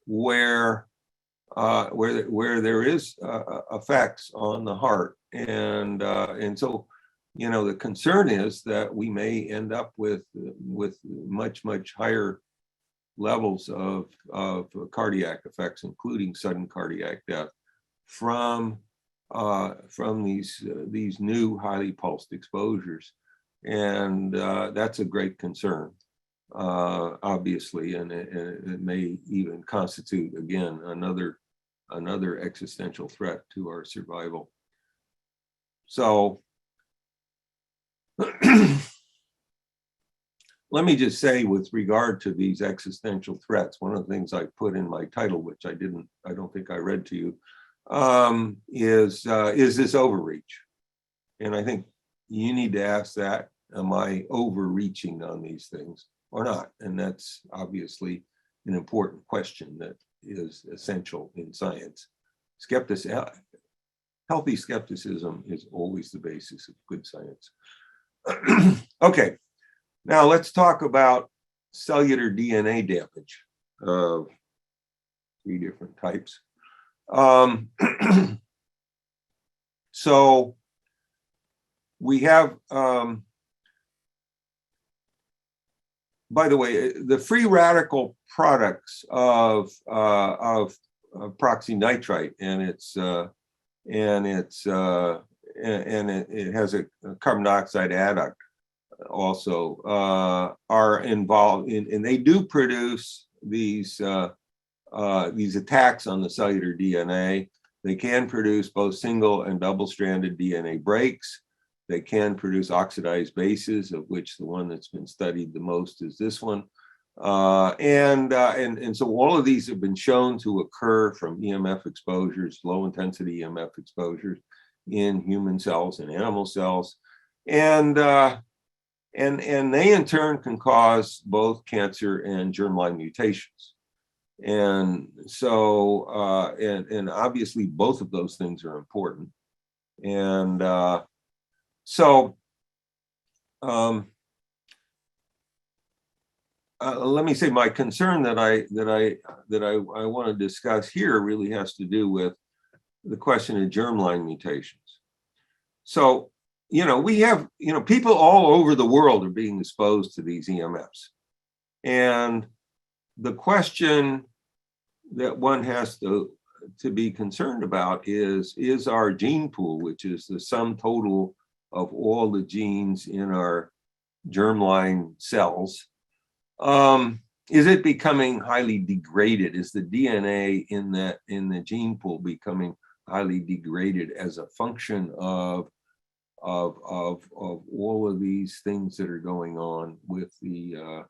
where there is effects on the heart, and so the concern is that we may end up with much higher levels of cardiac effects, including sudden cardiac death, from these new highly pulsed exposures, and that's a great concern. Obviously, and it may even constitute, again, another existential threat to our survival. So let me just say, with regard to these existential threats, one of the things I put in my title, which I don't think I read to you, is this overreach? And I think you need to ask that: am I overreaching on these things or not? And that's obviously an important question that is essential in science. Healthy skepticism is always the basis of good science. Okay, now let's talk about cellular DNA damage of 3 different types. So we have, by the way, the free radical products of peroxynitrite, and it has a carbon dioxide adduct also, are involved in, and they do produce these attacks on the cellular DNA. They can produce both single and double-stranded DNA breaks. They can produce oxidized bases, of which the one that's been studied the most is this one. And so all of these have been shown to occur from EMF exposures, low-intensity EMF exposures in human cells and animal cells. And they in turn can cause both cancer and germline mutations. And so, and obviously both of those things are important. And let me say, my concern that I want to discuss here really has to do with the question of germline mutations. So, we have, people all over the world are being exposed to these EMFs. And the question that one has to be concerned about is our gene pool, which is the sum total of all the genes in our germline cells, is it becoming highly degraded? Is the DNA in the gene pool becoming highly degraded as a function of all of these things that are going on with the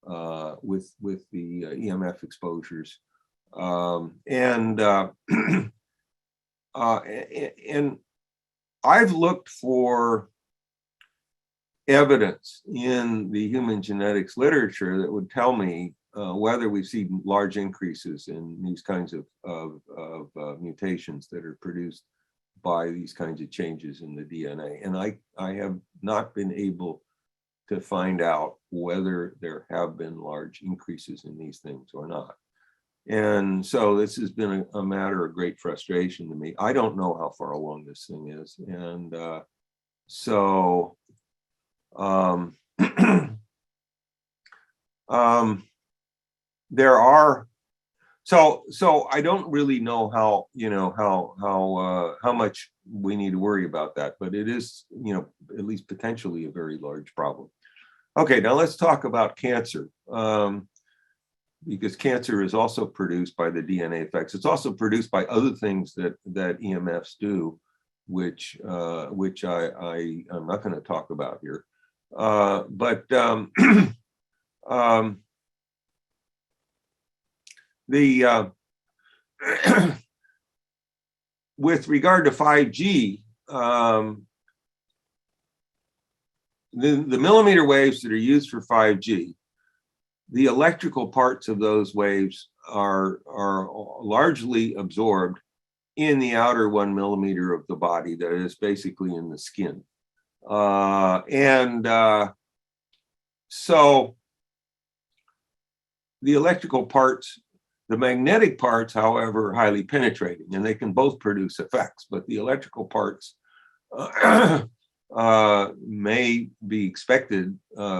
EMF exposures? And I've looked for evidence in the human genetics literature that would tell me whether we've seen large increases in these kinds of mutations that are produced by these kinds of changes in the DNA. And I have not been able to find out whether there have been large increases in these things or not. And so this has been a matter of great frustration to me. I don't know how far along this thing is. And so there are, so I don't really know how, how much we need to worry about that, but it is, at least potentially a very large problem. Okay, now let's talk about cancer, because cancer is also produced by the DNA effects. It's also produced by other things that EMFs do, which I'm not going to talk about here. With regard to 5G, the millimeter waves that are used for 5G, the electrical parts of those waves are largely absorbed in the outer 1 millimeter of the body, that is basically in the skin. So the electrical parts, the magnetic parts, however, are highly penetrating, and they can both produce effects, but the electrical parts may be expected,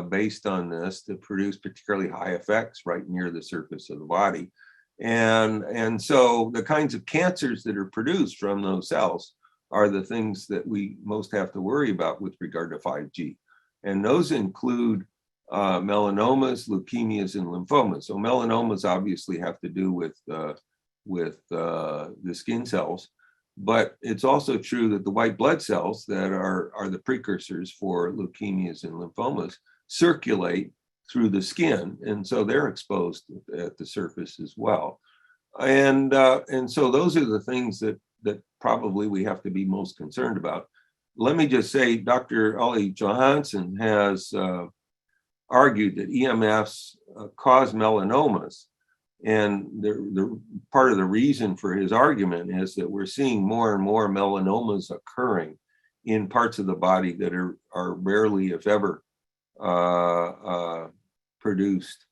based on this, to produce particularly high effects right near the surface of the body. And so the kinds of cancers that are produced from those cells are the things that we most have to worry about with regard to 5G. And those include melanomas, leukemias, and lymphomas. So melanomas obviously have to do with the skin cells, but it's also true that the white blood cells that are the precursors for leukemias and lymphomas circulate through the skin, and so they're exposed at the surface as well. And so those are the things that probably we have to be most concerned about. Let me just say, Dr. Ollie Johansson has argued that EMFs cause melanomas. And the part of the reason for his argument is that we're seeing more and more melanomas occurring in parts of the body that are rarely, if ever, produced.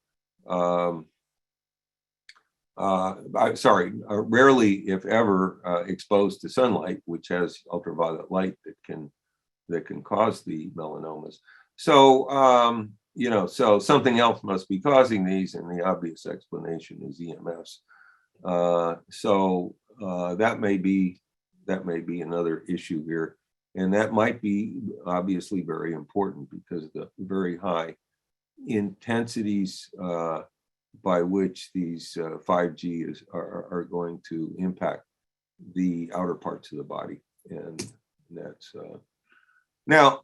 Rarely, if ever, exposed to sunlight, which has ultraviolet light that can cause the melanomas. So so something else must be causing these, and the obvious explanation is EMFs. That may be another issue here, and that might be obviously very important because the very high intensities by which these 5G are going to impact the outer parts of the body, and that's now.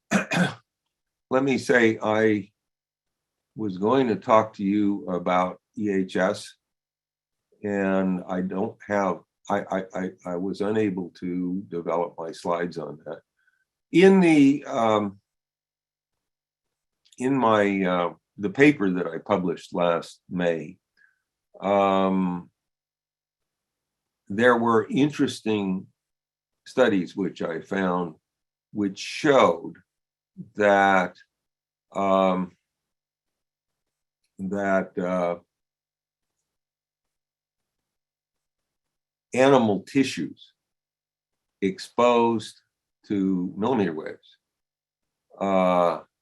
Let me say, I was going to talk to you about EHS, and I don't have, I was unable to develop my slides on that. In the the paper that I published last May, there were interesting studies which I found, which showed that animal tissues exposed to millimeter waves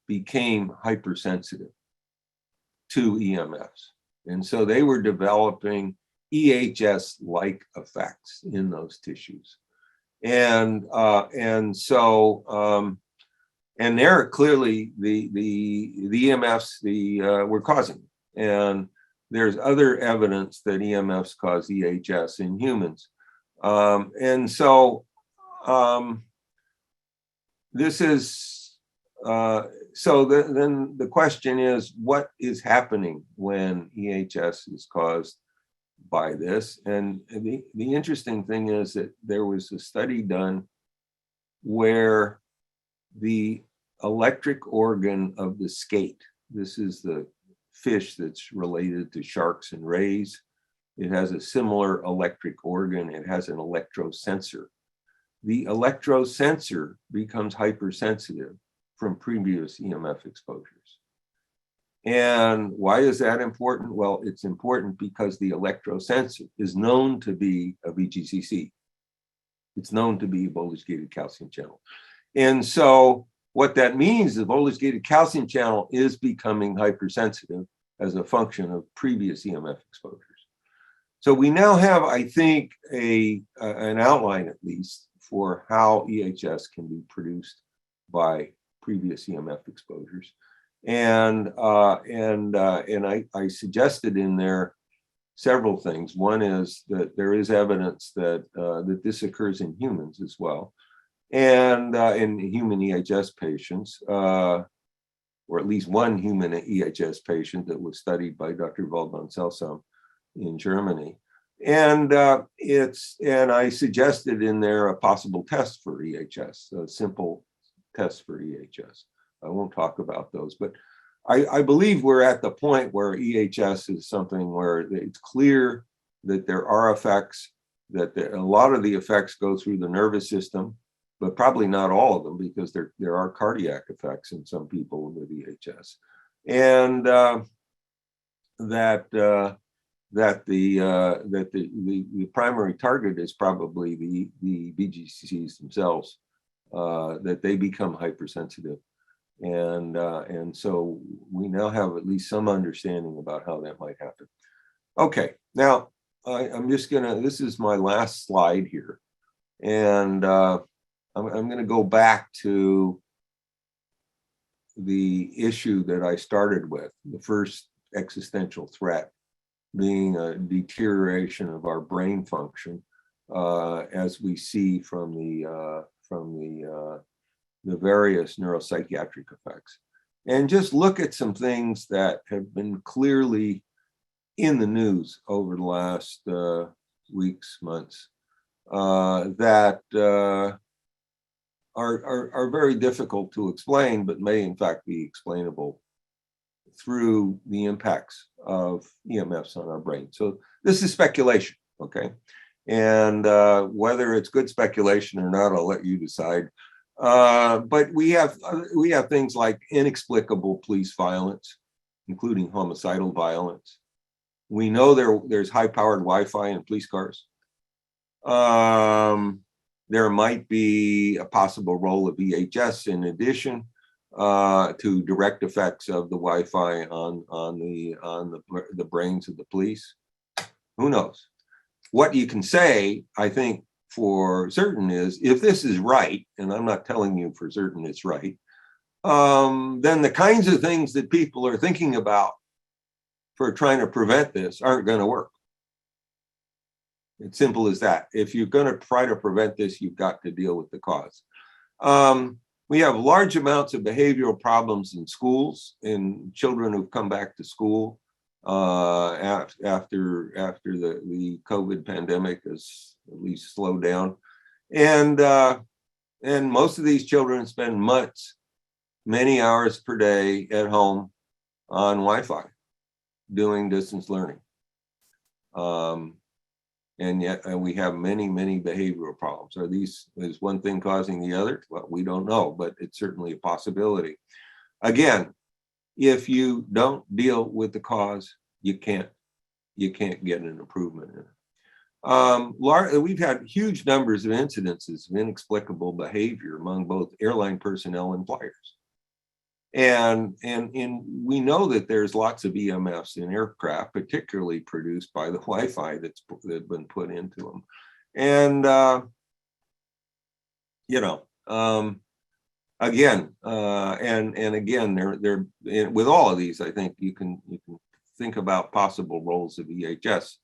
became hypersensitive to EMFs. And so they were developing EHS-like effects in those tissues. And there clearly the EMFs were causing. And there's other evidence that EMFs cause EHS in humans. And so this is, then the question is, what is happening when EHS is caused by this? And the interesting thing is that there was a study done where the electric organ of the skate, this is the fish that's related to sharks and rays. It has a similar electric organ. It has an electrosensor. The electrosensor becomes hypersensitive from previous EMF exposures. And why is that important? Well, it's important because the electrosensor is known to be a VGCC. It's known to be a voltage-gated calcium channel. And so what that means is the voltage-gated calcium channel is becoming hypersensitive as a function of previous EMF exposures. So we now have, I think, an outline at least for how EHS can be produced by previous EMF exposures. And I suggested in there several things. One is that there is evidence that that this occurs in humans as well, and in human EHS patients, or at least one human EHS patient that was studied by Dr. Waldmann Selsam in Germany. And I suggested in there a possible test for EHS, a simple test for EHS. I won't talk about those, but I believe we're at the point where EHS is something where it's clear that there are effects, that a lot of the effects go through the nervous system, but probably not all of them, because there are cardiac effects in some people with EHS, and that the primary target is probably the VGCs themselves, that they become hypersensitive. And so we now have at least some understanding about how that might happen. Okay, now I'm just gonna, this is my last slide here. And I'm gonna go back to the issue that I started with, the first existential threat being a deterioration of our brain function, as we see from the various neuropsychiatric effects. And just look at some things that have been clearly in the news over the last weeks, months, that are very difficult to explain, but may in fact be explainable through the impacts of EMFs on our brain. So this is speculation, okay? And whether it's good speculation or not, I'll let you decide. But we have things like inexplicable police violence, including homicidal violence. We know there's high-powered Wi-Fi in police cars. There might be a possible role of EHS in addition to direct effects of the Wi-Fi on the brains of the police. Who knows? What you can say, I think, for certain is, if this is right, and I'm not telling you for certain it's right, then the kinds of things that people are thinking about for trying to prevent this aren't going to work. It's simple as that. If you're going to try to prevent this, you've got to deal with the cause. We have large amounts of behavioral problems in schools, in children who've come back to school after the COVID pandemic has at least slowed down. And most of these children spend months, many hours per day at home on Wi-Fi doing distance learning. And yet we have many, many behavioral problems. Is one thing causing the other? Well, we don't know, but it's certainly a possibility. Again, if you don't deal with the cause, you can't get an improvement in it. We've had huge numbers of incidences of inexplicable behavior among both airline personnel and flyers. And we know that there's lots of EMFs in aircraft, particularly produced by the Wi-Fi that's been put into them. And again, with all of these, I think you can think about possible roles of EHS.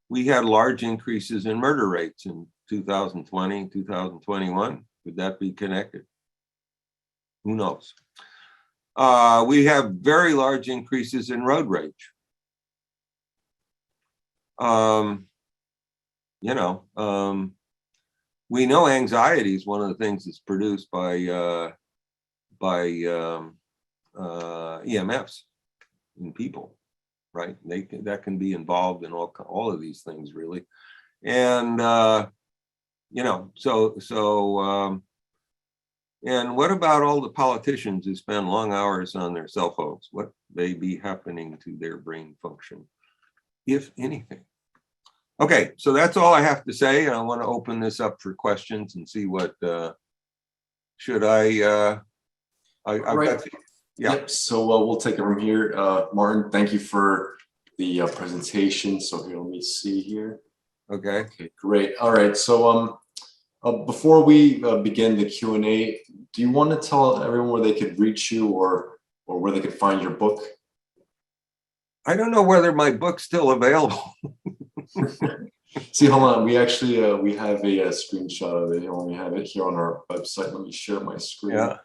We had large increases in murder rates in 2020, 2021. Could that be connected? Who knows? We have very large increases in road rage. We know anxiety is one of the things that's produced by EMFs in people, right? That can be involved in all of these things, really. And and what about all the politicians who spend long hours on their cell phones? What may be happening to their brain function, if anything? Okay, so that's all I have to say, and I want to open this up for questions and see what should I Right. Yeah. Yep. So we'll take it from here. Martin, thank you for the presentation. So here, let me see here. Okay. Okay, great. All right. So before we begin the Q&A, do you want to tell everyone where they could reach you or where they could find your book? I don't know whether my book's still available. See, hold on. We actually we have a screenshot of it. We have it here on our website. Let me share my screen. Yeah.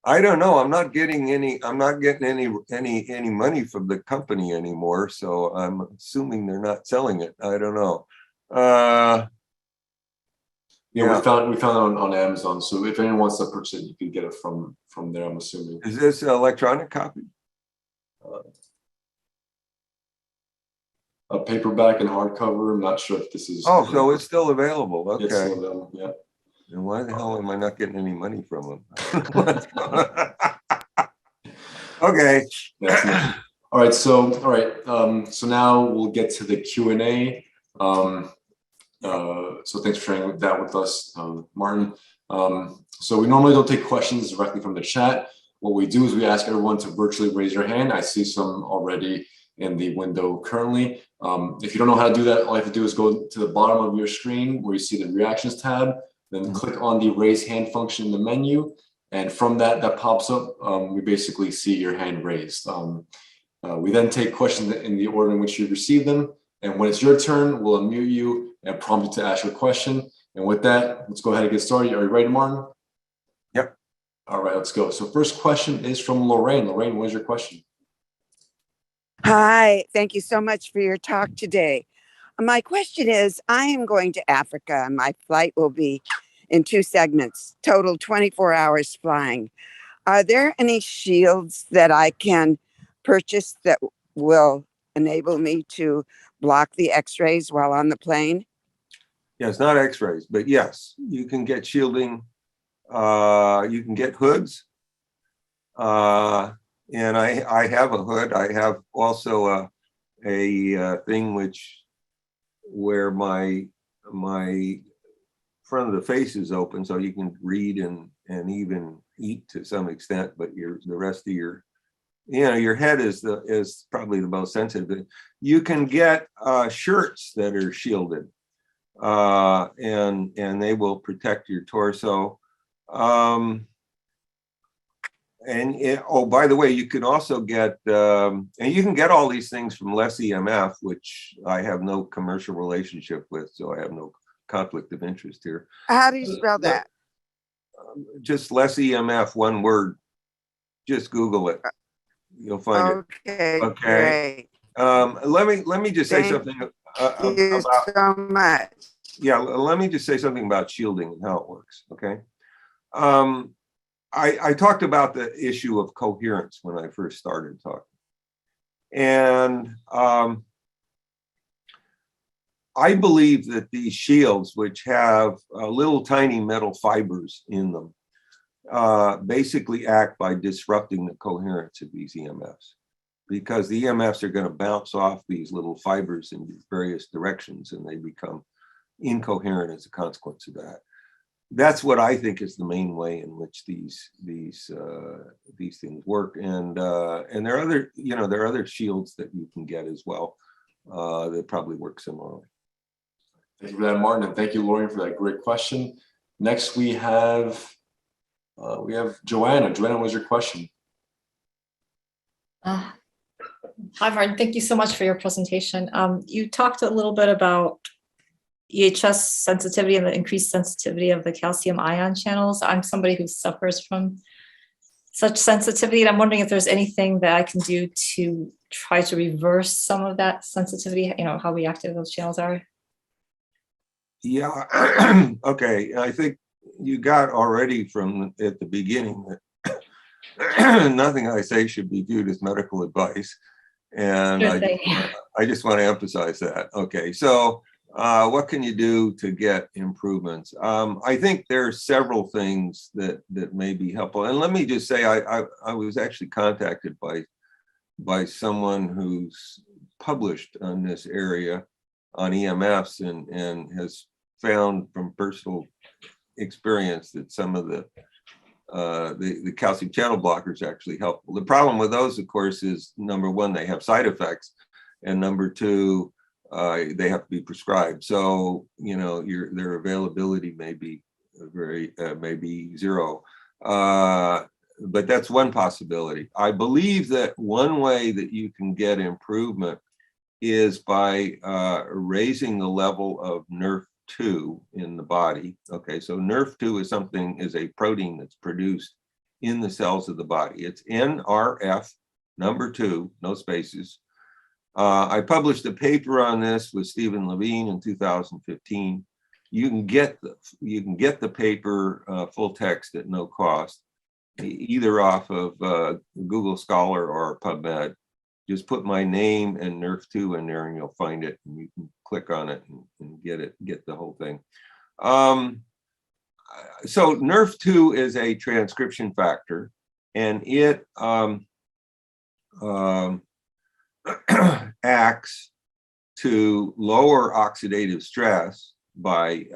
I don't know. I'm not getting any money from the company anymore, so I'm assuming they're not selling it. I don't know. Yeah, we found it on Amazon. So if anyone wants to purchase it, you can get it from there, I'm assuming. Is this an electronic copy? A paperback and hardcover. I'm not sure if this is. Oh, so it's still available. Okay. It's still available, yeah. And why the hell am I not getting any money from them? Okay. Yeah, all right. So so now we'll get to the Q&A. So thanks for sharing that with us, Martin. So we normally don't take questions directly from the chat. What we do is we ask everyone to virtually raise their hand. I see some already in the window currently. If you don't know how to do that, all you have to do is go to the bottom of your screen where you see the reactions tab, then click on the raise hand function in the menu. And from that pops up, we basically see your hand raised. We then take questions in the order in which you receive them. And when it's your turn, we'll unmute you and prompt you to ask your question. And with that, let's go ahead and get started. Are you ready, Martin? Yep. All right, let's go. So first question is from Lorraine. Lorraine, what is your question? Hi, thank you so much for your talk today. My question is, I am going to Africa and my flight will be in 2 segments, total 24 hours flying. Are there any shields that I can purchase that will enable me to block the x-rays while on the plane? Yeah, it's not x-rays, but yes, you can get shielding. You can get hoods. And I have a hood. I have also a thing where my front of the face is open, so you can read and even eat to some extent. But the rest of your head is probably the most sensitive. You can get shirts that are shielded, and they will protect your torso. Oh, by the way, you can also get, and you can get all these things from Less EMF, which I have no commercial relationship with, so I have no conflict of interest here. How do you spell that? Just Less EMF, one word. Just Google it. You'll find it. Okay. Great. Let me just say something Thank you so much. Yeah, let me just say something about shielding and how it works. Okay. I talked about the issue of coherence when I first started talking. And I believe that these shields, which have little tiny metal fibers in them, basically act by disrupting the coherence of these EMFs, because the EMFs are going to bounce off these little fibers in various directions and they become incoherent as a consequence of that. That's what I think is the main way in which these things work, and there are other shields that you can get as well that probably work similarly. Thank you for that, Martin, and thank you, Lauren, for that great question. Next, we have Joanna. Joanna, what's your question? Uh, Hi, Martin. Thank you so much for your presentation. You talked a little bit about EHS sensitivity and the increased sensitivity of the calcium ion channels. I'm somebody who suffers from such sensitivity, and I'm wondering if there's anything that I can do to try to reverse some of that sensitivity, how reactive those channels are. Yeah, okay. I think you got already from at the beginning that nothing I say should be viewed as medical advice. And I just want to emphasize that. Okay, so what can you do to get improvements? I think there are several things that may be helpful. And let me just say, I was actually contacted by someone who's published on this area on EMFs and has found from personal experience that some of the calcium channel blockers actually help. The problem with those, of course, is number one, they have side effects, and number two, they have to be prescribed. So their availability may be maybe zero. But that's one possibility. I believe that one way that you can get improvement is by raising the level of NRF2 in the body. Okay, so NRF2 is a protein that's produced in the cells of the body. It's NRF number 2, no spaces. I published a paper on this with Stephen Levine in 2015. You can get the paper full text at no cost, either off of Google Scholar or PubMed. Just put my name and NRF2 in there and you'll find it, and you can click on it and get the whole thing. So NRF2 is a transcription factor, and it acts to lower oxidative stress by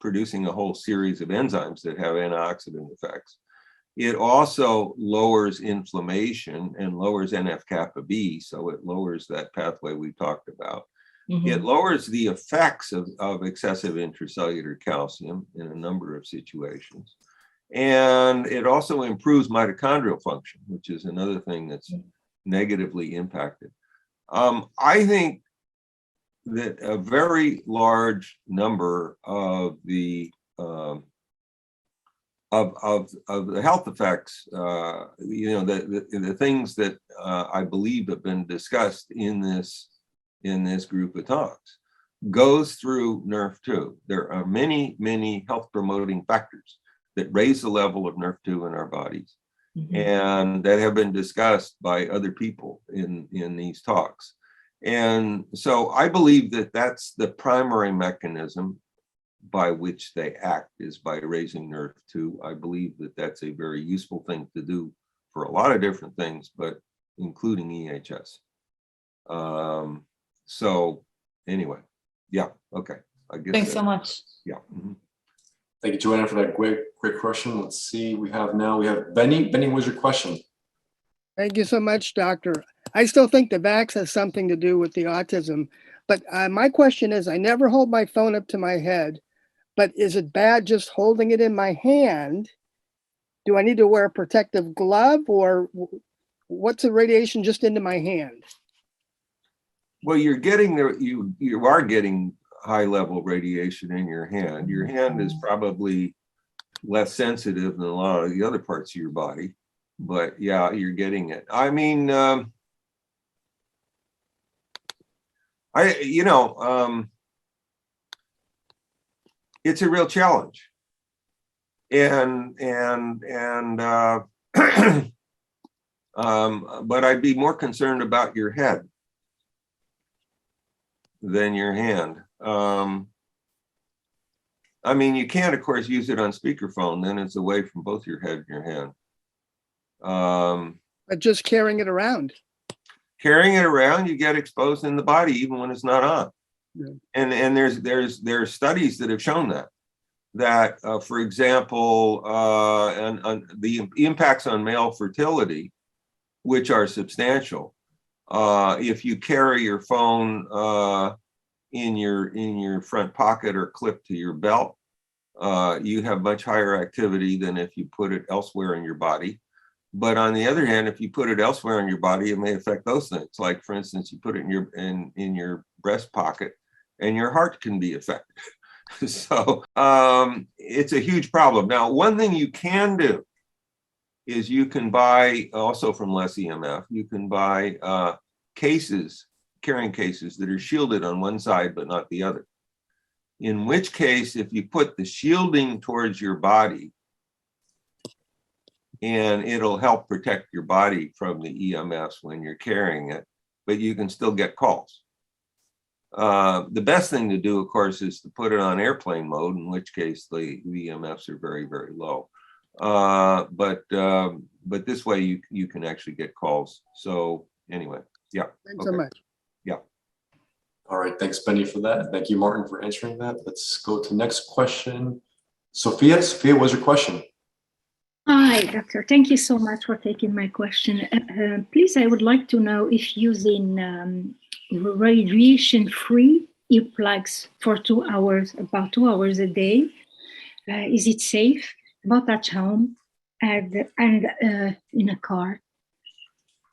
producing a whole series of enzymes that have antioxidant effects. It also lowers inflammation and lowers NF-kappa B, so it lowers that pathway we talked about. Mm-hmm. It lowers the effects of excessive intracellular calcium in a number of situations. And it also improves mitochondrial function, which is another thing that's negatively impacted. I think that a very large number of the health effects, the things that I believe have been discussed in this group of talks, goes through NRF2. There are many, many health promoting factors that raise the level of NRF2 in our bodies, mm-hmm. and that have been discussed by other people in these talks. And so I believe that that's the primary mechanism by which they act, is by raising NRF2. I believe that that's a very useful thing to do for a lot of different things, but including EHS. So anyway, yeah, okay. I guess. Thanks so much. Yeah. Mm-hmm. Thank you, Joanna, for that great question. Let's see, we have Benny. Benny, what's your question? Thank you so much, Doctor. I still think the vax has something to do with the autism, but my question is, I never hold my phone up to my head, but is it bad just holding it in my hand? Do I need to wear a protective glove, or what's the radiation just into my hand? Well, you're getting there. You are getting high level radiation in your hand. Your hand is probably less sensitive than a lot of the other parts of your body, but yeah, you're getting it. I mean, it's a real challenge, and but I'd be more concerned about your head than your hand. I mean, you can't, of course, use it on speakerphone. Then it's away from both your head and your hand. But just carrying it around. Carrying it around, you get exposed in the body even when it's not on. Yeah. And there's studies that have shown that for example, and the impacts on male fertility, which are substantial. If you carry your phone in your front pocket or clipped to your belt, you have much higher activity than if you put it elsewhere in your body. But on the other hand, if you put it elsewhere in your body, it may affect those things. Like, for instance, you put it in your breast pocket, and your heart can be affected. So it's a huge problem. Now, one thing you can do is you can buy, also from Less EMF, you can buy cases, carrying cases that are shielded on one side but not the other. In which case, if you put the shielding towards your body, and it'll help protect your body from the EMFs when you're carrying it, but you can still get calls. The best thing to do, of course, is to put it on airplane mode, in which case the EMFs are very, very low. But this way you can actually get calls. So anyway, yeah. Thanks so much. Yeah. All right, thanks, Benny, for that. Thank you, Martin, for answering that. Let's go to the next question. Sophia, what's your question? Hi, doctor. Thank you so much for taking my question. Please, I would like to know if using radiation-free earplugs for 2 hours, about 2 hours a day, is it safe, both at home and in a car?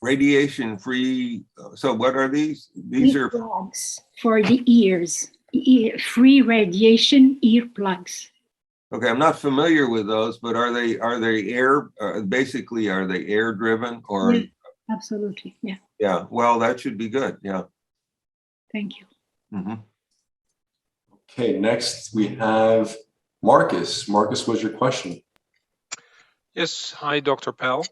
Radiation-free. So what are these? These are earplugs for the ears. Free radiation earplugs. okay. I'm not familiar with those, but are they air? Basically, are they air driven or? Yeah, absolutely. Yeah. Yeah. Well, that should be good. Yeah. Thank you. Mm-hmm. Okay, next we have Marcus. Marcus, what's your question? Yes, hi, Dr. Pell.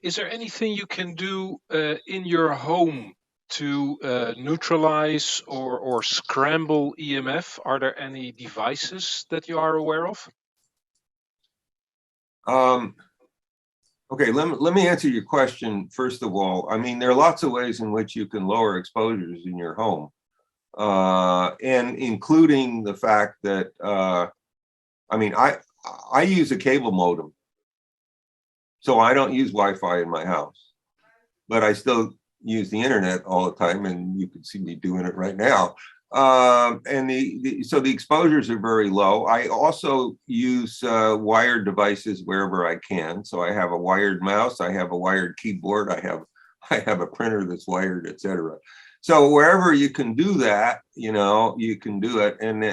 Is there anything you can do in your home to neutralize or scramble EMF? Are there any devices that you are aware of? Okay, let me answer your question first of all. I mean, there are lots of ways in which you can lower exposures in your home, and including the fact that I mean, I use a cable modem, so I don't use Wi-Fi in my house, but I still use the internet all the time, and you can see me doing it right now. And so the exposures are very low. I also use wired devices wherever I can. So I have a wired mouse, I have a wired keyboard, I have a printer that's wired, etc. So wherever you can do that, you know, you can do it. And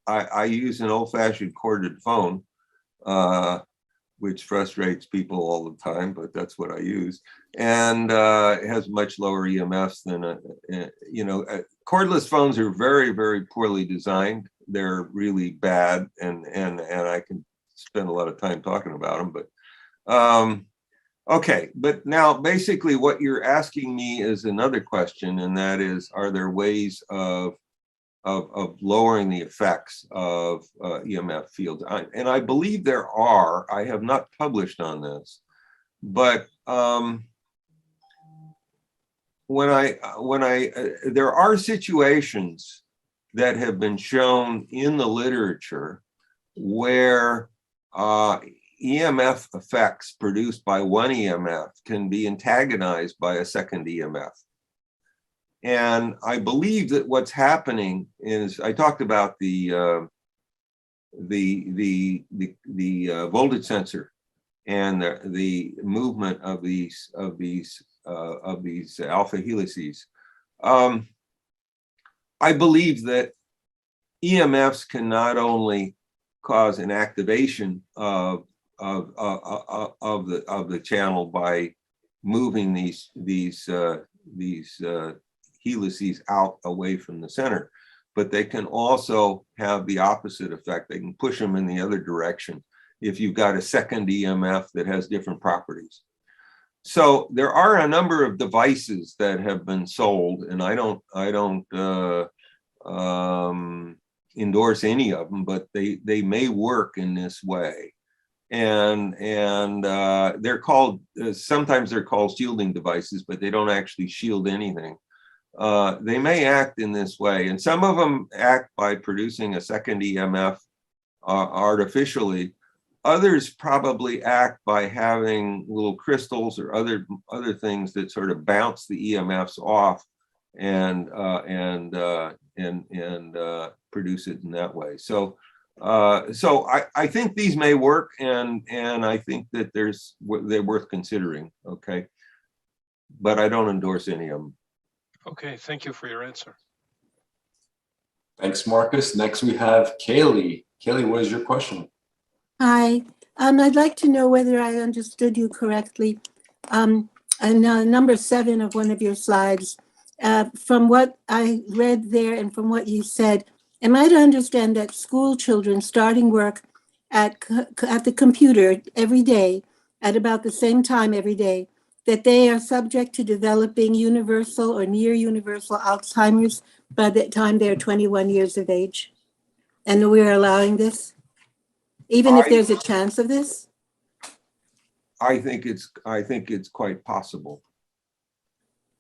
I use an old-fashioned corded phone, which frustrates people all the time, but that's what I use. And it has much lower EMFs than, cordless phones are very, very poorly designed. They're really bad, and I can spend a lot of time talking about them, but okay. But now basically what you're asking me is another question, and that is, are there ways of lowering the effects of EMF fields? And I believe there are. I have not published on this, but there are situations that have been shown in the literature where EMF effects produced by one EMF can be antagonized by a second EMF. And I believe that what's happening is, I talked about the voltage sensor and the movement of these alpha helices. I believe that EMFs can not only cause an activation of the channel by moving these helices out away from the center, but they can also have the opposite effect. They can push them in the other direction if you've got a second EMF that has different properties. So there are a number of devices that have been sold, and I don't endorse any of them, but they may work in this way. And they're called, sometimes they're called shielding devices, but they don't actually shield anything. They may act in this way, and some of them act by producing a second EMF artificially. Others probably act by having little crystals or other things that sort of bounce the EMFs off and produce it in that way. So So I think these may work, and I think that they're worth considering. Okay, but I don't endorse any of them. Okay, thank you for your answer. Thanks, Marcus. Next, we have Kaylee. Kaylee, what is your question? Hi, I'd like to know whether I understood you correctly. And number 7 of one of your slides, from what I read there and from what you said, am I to understand that school children starting work at the computer every day at about the same time every day, that they are subject to developing universal or near universal Alzheimer's by the time they're 21 years of age? And we're allowing this? Even if there's a chance of this? I think it's quite possible.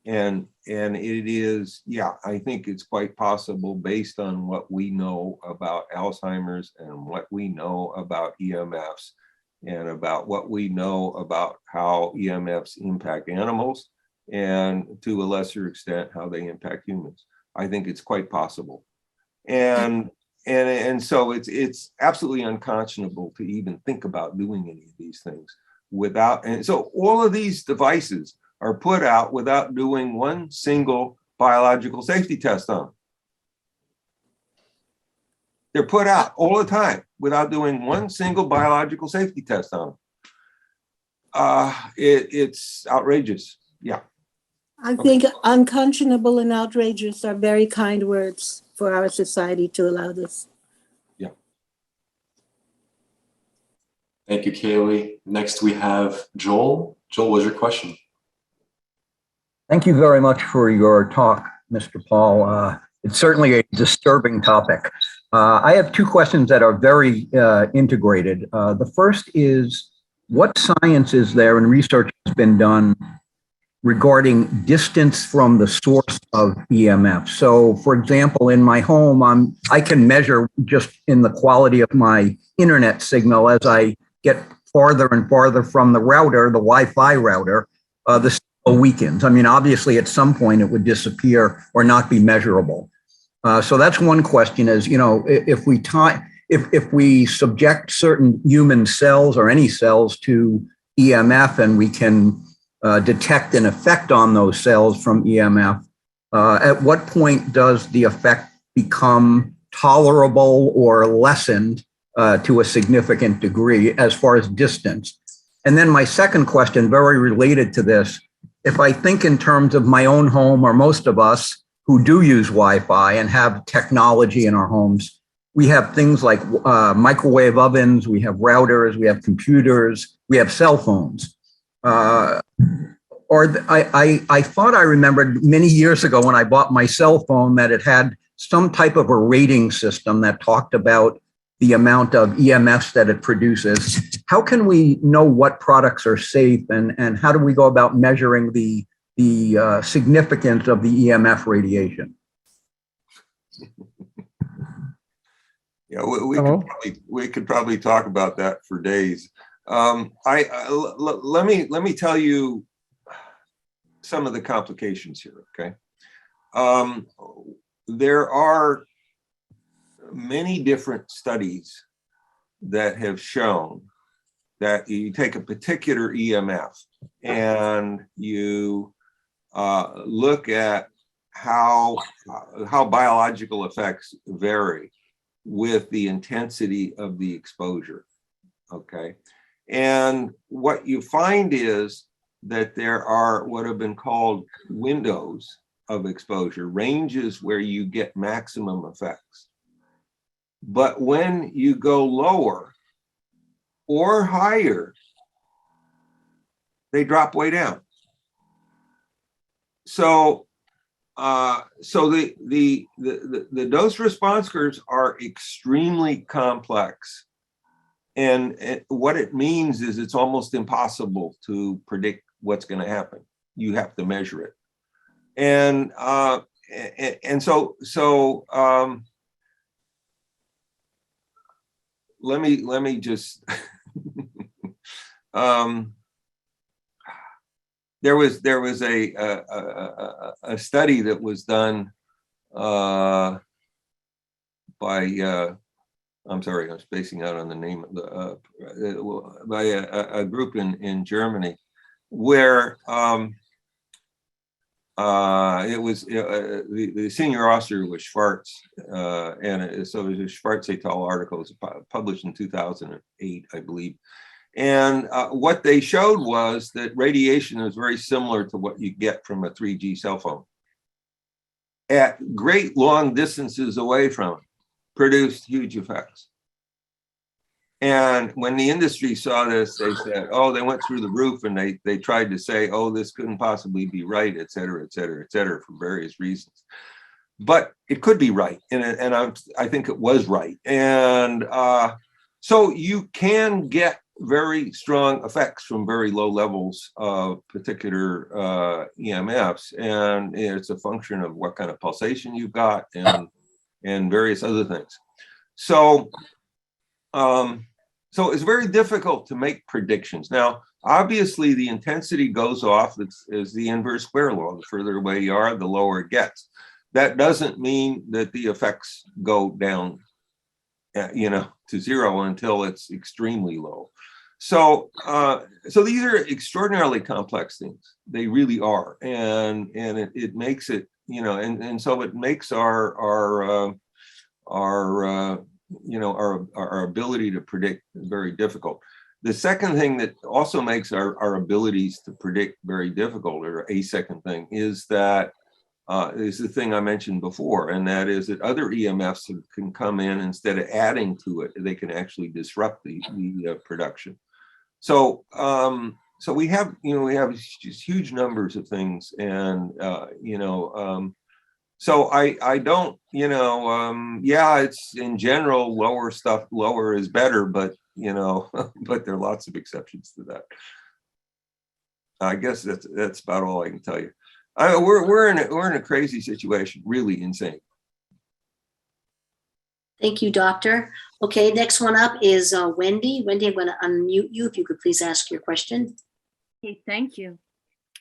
And it is, yeah, I think it's quite possible based on what we know about Alzheimer's and what we know about EMFs and about what we know about how EMFs impact animals and to a lesser extent how they impact humans. I think it's quite possible. And so it's absolutely unconscionable to even think about doing any of these things without, and so all of these devices are put out without doing one single biological safety test on them. They're put out all the time without doing one single biological safety test on them. It's outrageous. Yeah. I think unconscionable and outrageous are very kind words for our society to allow this. Yeah. Thank you, Kaylee. Next, we have Joel. Joel, what's your question? Thank you very much for your talk, Mr. Paul. It's certainly a disturbing topic. I have 2 questions that are very integrated. The first is, what science is there and research has been done regarding distance from the source of EMF? So, for example, in my home, I can measure just in the quality of my internet signal as I get farther and farther from the router, the Wi-Fi router, the signal weakens. I mean, obviously, at some point it would disappear or not be measurable. So that's one question: is, you know, if we subject certain human cells or any cells to EMF and we can detect an effect on those cells from EMF, at what point does the effect become tolerable or lessened to a significant degree as far as distance? And then my second question, very related to this, if I think in terms of my own home, or most of us who do use Wi-Fi and have technology in our homes, we have things like microwave ovens, we have routers, we have computers, we have cell phones. I thought I remembered many years ago when I bought my cell phone that it had some type of a rating system that talked about the amount of EMFs that it produces. How can we know what products are safe, and how do we go about measuring the significance of the EMF radiation? Yeah, we could probably talk about that for days. Let me tell you some of the complications here. Okay, there are many different studies that have shown that you take a particular EMF and you look at how biological effects vary with the intensity of the exposure. Okay, and what you find is that there are what have been called windows of exposure, ranges where you get maximum effects. But when you go lower or higher, they drop way down. So the dose response curves are extremely complex. And what it means is it's almost impossible to predict what's going to happen. You have to measure it. And so let me just there was a study that was done by I'm sorry, I'm spacing out on the name of by a group in Germany, where it was the senior author was Schwartz, so it was a Schwartz et al. Article. It was published in 2008, I believe. And what they showed was that radiation is very similar to what you get from a 3G cell phone. At great long distances away from it, produced huge effects. And when the industry saw this, they said, oh, they went through the roof, and they tried to say, oh, this couldn't possibly be right, et cetera, et cetera, et cetera, for various reasons. But it could be right. And I think it was right. And so you can get very strong effects from very low levels of particular EMFs. And it's a function of what kind of pulsation you've got and various other things. So, so it's very difficult to make predictions. Now, obviously, the intensity goes off. It's the inverse square law. The further away you are, the lower it gets. That doesn't mean that the effects go down, to zero until it's extremely low. So, so these are extraordinarily complex things. They really are, and it makes it, and so it makes our ability to predict very difficult. The second thing that also makes our abilities to predict very difficult, or a second thing, is that is the thing I mentioned before, and that is that other EMFs can come in instead of adding to it. They can actually disrupt the production. So, so we have just huge numbers of things, and so I don't, yeah, it's in general lower is better, but but there are lots of exceptions to that. I guess that's about all I can tell you. We're in a crazy situation, really insane. Thank you, Doctor. Okay, next one up is Wendy. Wendy, I'm going to unmute you if you could please ask your question. Okay, thank you.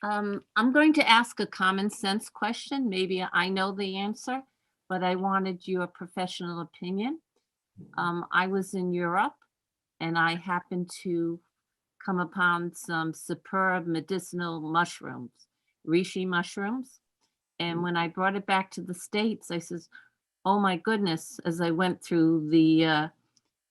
I'm going to ask a common sense question. Maybe I know the answer, but I wanted your professional opinion. I was in Europe, and I happened to come upon some superb medicinal mushrooms, reishi mushrooms. And when I brought it back to the States, I says, oh my goodness, as I went through the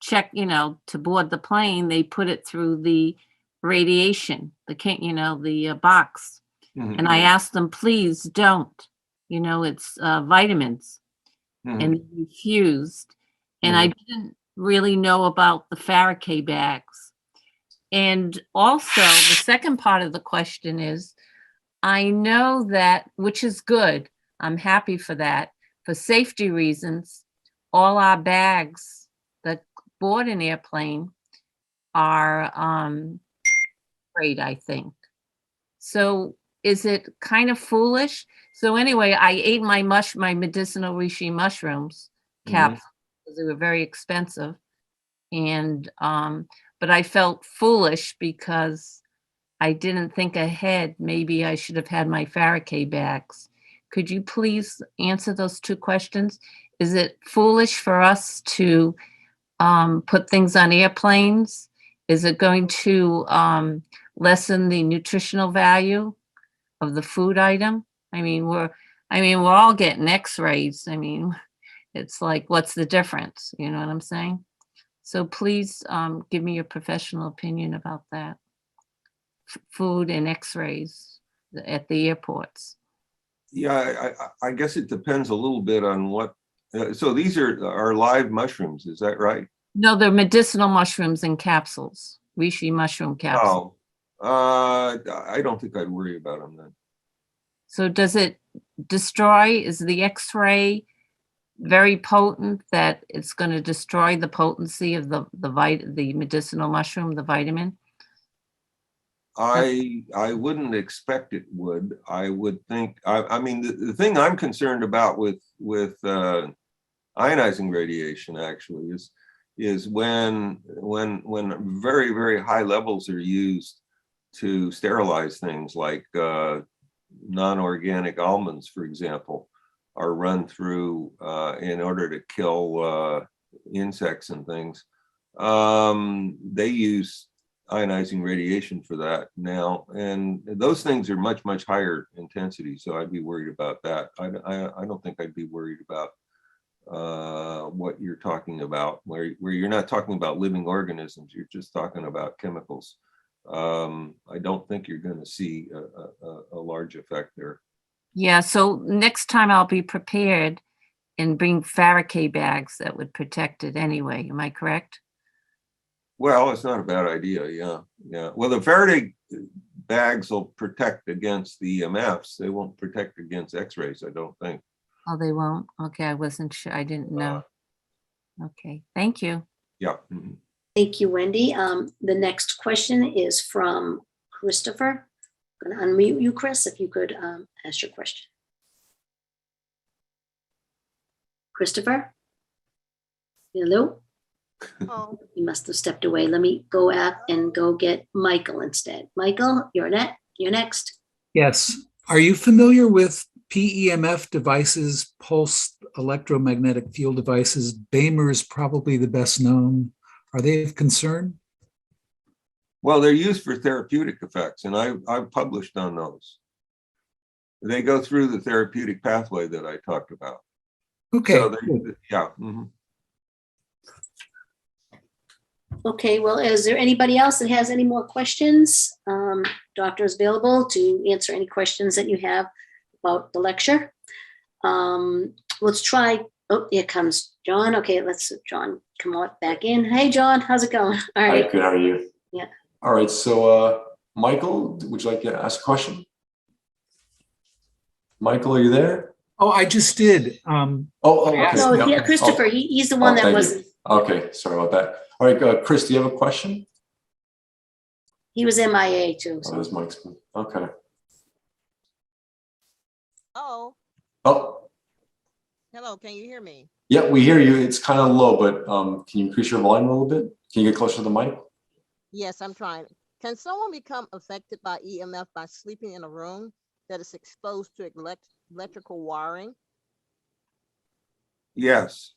check, to board the plane, they put it through the radiation, the box. Mm-hmm. And I asked them, please don't, it's vitamins. Mm-hmm. And they refused. And I didn't really know about the Faraday bags. And also the second part of the question is, I know that, which is good, I'm happy for that, for safety reasons, all our bags that board an airplane are great, I think. So is it kind of foolish? So anyway, I ate my medicinal reishi mushrooms capsules because they were very expensive. And but I felt foolish because I didn't think ahead. Maybe I should have had my Faraday bags. Could you please answer those two questions? Is it foolish for us to put things on airplanes? Is it going to lessen the nutritional value of the food item? We're all getting X-rays. It's like, what's the difference? You know what I'm saying? So please give me your professional opinion about that. Food and X-rays at the airports. Yeah, I guess it depends a little bit on what. So these are live mushrooms, is that right? No, they're medicinal mushrooms in capsules, reishi mushroom capsules. Oh, I don't think I'd worry about them then. So does it destroy? Is the X-ray very potent that it's going to destroy the potency of the medicinal mushroom, the vitamin? I wouldn't expect it would. I would think, the thing I'm concerned about with ionizing radiation actually is when very, very high levels are used to sterilize things, like non-organic almonds, for example, are run through in order to kill insects and things. They use ionizing radiation for that now, and those things are much, much higher intensity. So I'd be worried about that. I don't think I'd be worried about what you're talking about, where you're not talking about living organisms, you're just talking about chemicals. I don't think you're going to see a large effect there. Yeah, so next time I'll be prepared and bring Faraday bags that would protect it anyway. Am I correct? Well, it's not a bad idea. Yeah. Well, the Faraday bags will protect against the EMFs. They won't protect against X-rays, I don't think. Oh, they won't? Okay, I wasn't sure. I didn't know. Okay, thank you. Yeah. Thank you, Wendy. The next question is from Christopher. I'm going to unmute you, Chris, if you could ask your question. Christopher? Hello? Oh, You must have stepped away. Let me go out and go get Michael instead. Michael, you're next. Yes. Are you familiar with PEMF devices, pulse electromagnetic field devices? BAMR is probably the best known. Are they of concern? Well, they're used for therapeutic effects, and I've published on those. They go through the therapeutic pathway that I talked about. Okay. So yeah. Okay, well, is there anybody else that has any more questions? Doctor is available to answer any questions that you have about the lecture. Let's try, oh, here comes John. Okay, let's John come on back in. Hey, John, how's it going? All right. Hi, good, how are you? Yeah. All right, so Michael, would you like to ask a question? Michael, are you there? Oh, I just did. Okay. No, yeah, Christopher, he's the one that thank wasn't. you. Okay, sorry about that. All right, Chris, do you have a question? He was MIA too. Oh, there's Mike's. Okay. oh, Oh, hello. Can you hear me? yeah, we hear you. It's kind of low, but can you increase your volume a little bit? Can you get closer to the mic? Yes, I'm trying. Can someone become affected by EMF by sleeping in a room that is exposed to electrical wiring? Yes.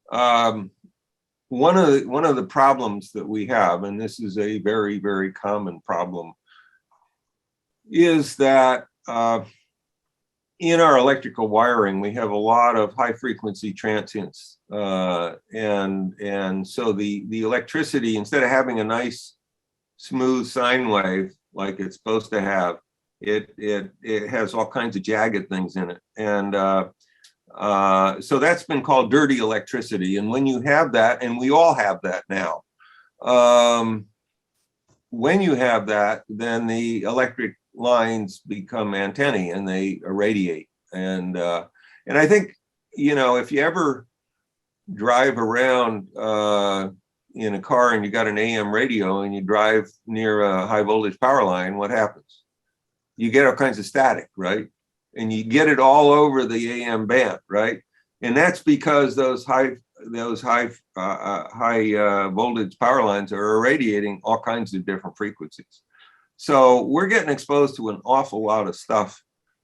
One of the problems that we have, and this is a very, very common problem, is that in our electrical wiring, we have a lot of high frequency transients. And so the electricity, instead of having a nice smooth sine wave like it's supposed to have, it has all kinds of jagged things in it. And so that's been called dirty electricity. And when you have that, and we all have that now, when you have that, then the electric lines become antennae and they irradiate. And I think, you know, if you ever drive around in a car and you got an AM radio and you drive near a high voltage power line, what happens? You get all kinds of static, right? And you get it all over the AM band, right? And that's because those high voltage power lines are irradiating all kinds of different frequencies. So we're getting exposed to an awful lot of stuff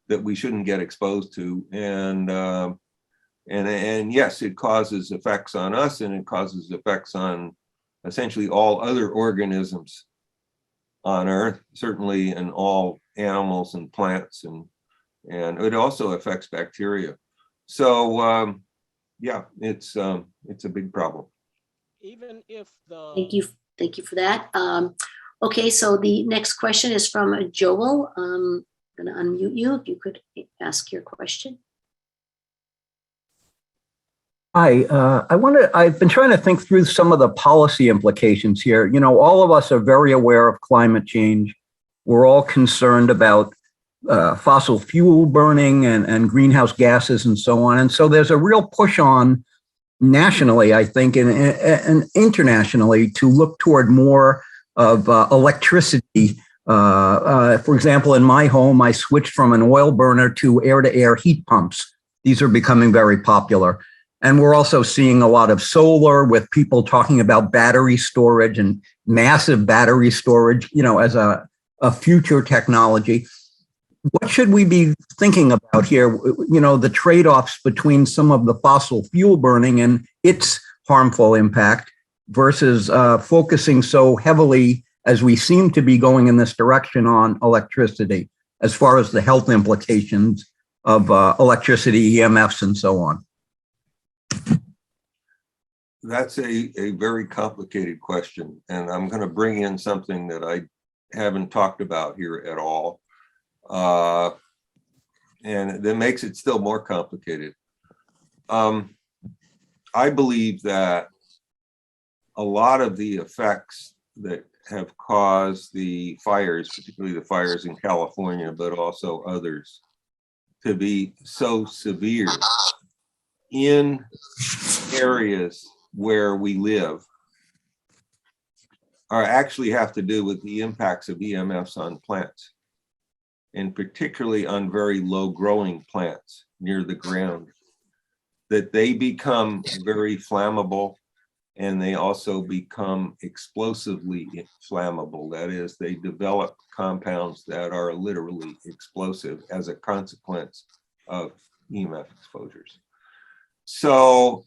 that we shouldn't get exposed to, and yes, it causes effects on us, and it causes effects on essentially all other organisms on Earth, certainly in all animals and plants, and it also affects bacteria. So yeah, it's a big problem. Even if the Thank you for that. Okay, so the next question is from Joel. I'm going to unmute you if you could ask your question. Hi, I've been trying to think through some of the policy implications here. You know, all of us are very aware of climate change. We're all concerned about fossil fuel burning and greenhouse gases and so on. And so there's a real push on nationally, I think, and internationally to look toward more of electricity. For example, in my home, I switched from an oil burner to air-to-air heat pumps. These are becoming very popular. And we're also seeing a lot of solar, with people talking about battery storage and massive battery storage, you know, as a future technology. what should we be thinking about here? You know, the trade-offs between some of the fossil fuel burning and its harmful impact versus focusing so heavily, as we seem to be going in this direction, on electricity, as far as the health implications of electricity, EMFs, and so on. That's a very complicated question, and I'm going to bring in something that I haven't talked about here at all, and that makes it still more complicated. I believe that a lot of the effects that have caused the fires, particularly the fires in California, but also others, to be so severe in areas where we live are actually have to do with the impacts of EMFs on plants, and particularly on very low growing plants near the ground, that they become very flammable, and they also become explosively flammable. That is, they develop compounds that are literally explosive as a consequence of EMF exposures. So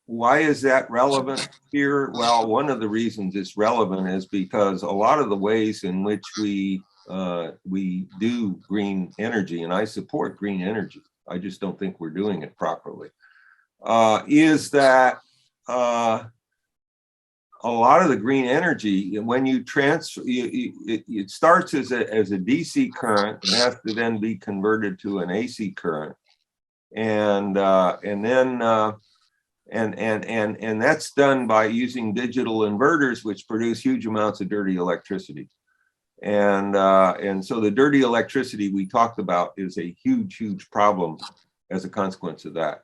why is that relevant here? Well, one of the reasons it's relevant is because a lot of the ways in which we do green energy, and I support green energy, I just don't think we're doing it properly, is that a lot of the green energy, when you transfer, it starts as a DC current, and has to then be converted to an AC current, and that's done by using digital inverters, which produce huge amounts of dirty electricity. And so the dirty electricity we talked about is a huge problem as a consequence of that.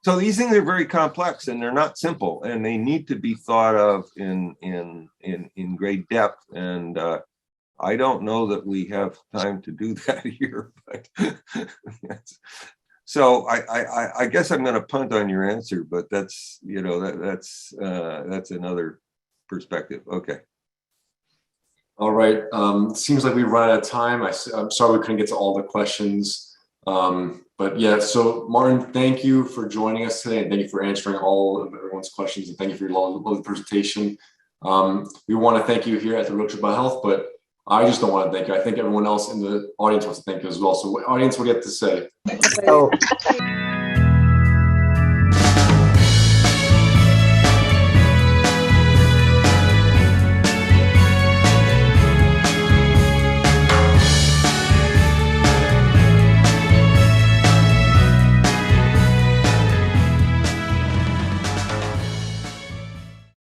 So these things are very complex, and they're not simple, and they need to be thought of in great depth. And I don't know that we have time to do that here, but so I guess I'm going to punt on your answer, but that's, you know, that's another perspective. Okay. All right. Seems like we run out of time. I'm sorry we couldn't get to all the questions. But yeah, so Martin, thank you for joining us today, and thank you for answering all of everyone's questions, and thank you for your lovely presentation. We want to thank you here at the Road Trip About Health, but I just don't want to thank you. I think everyone else in the audience wants to thank you as well. So, audience, what do you have to say? So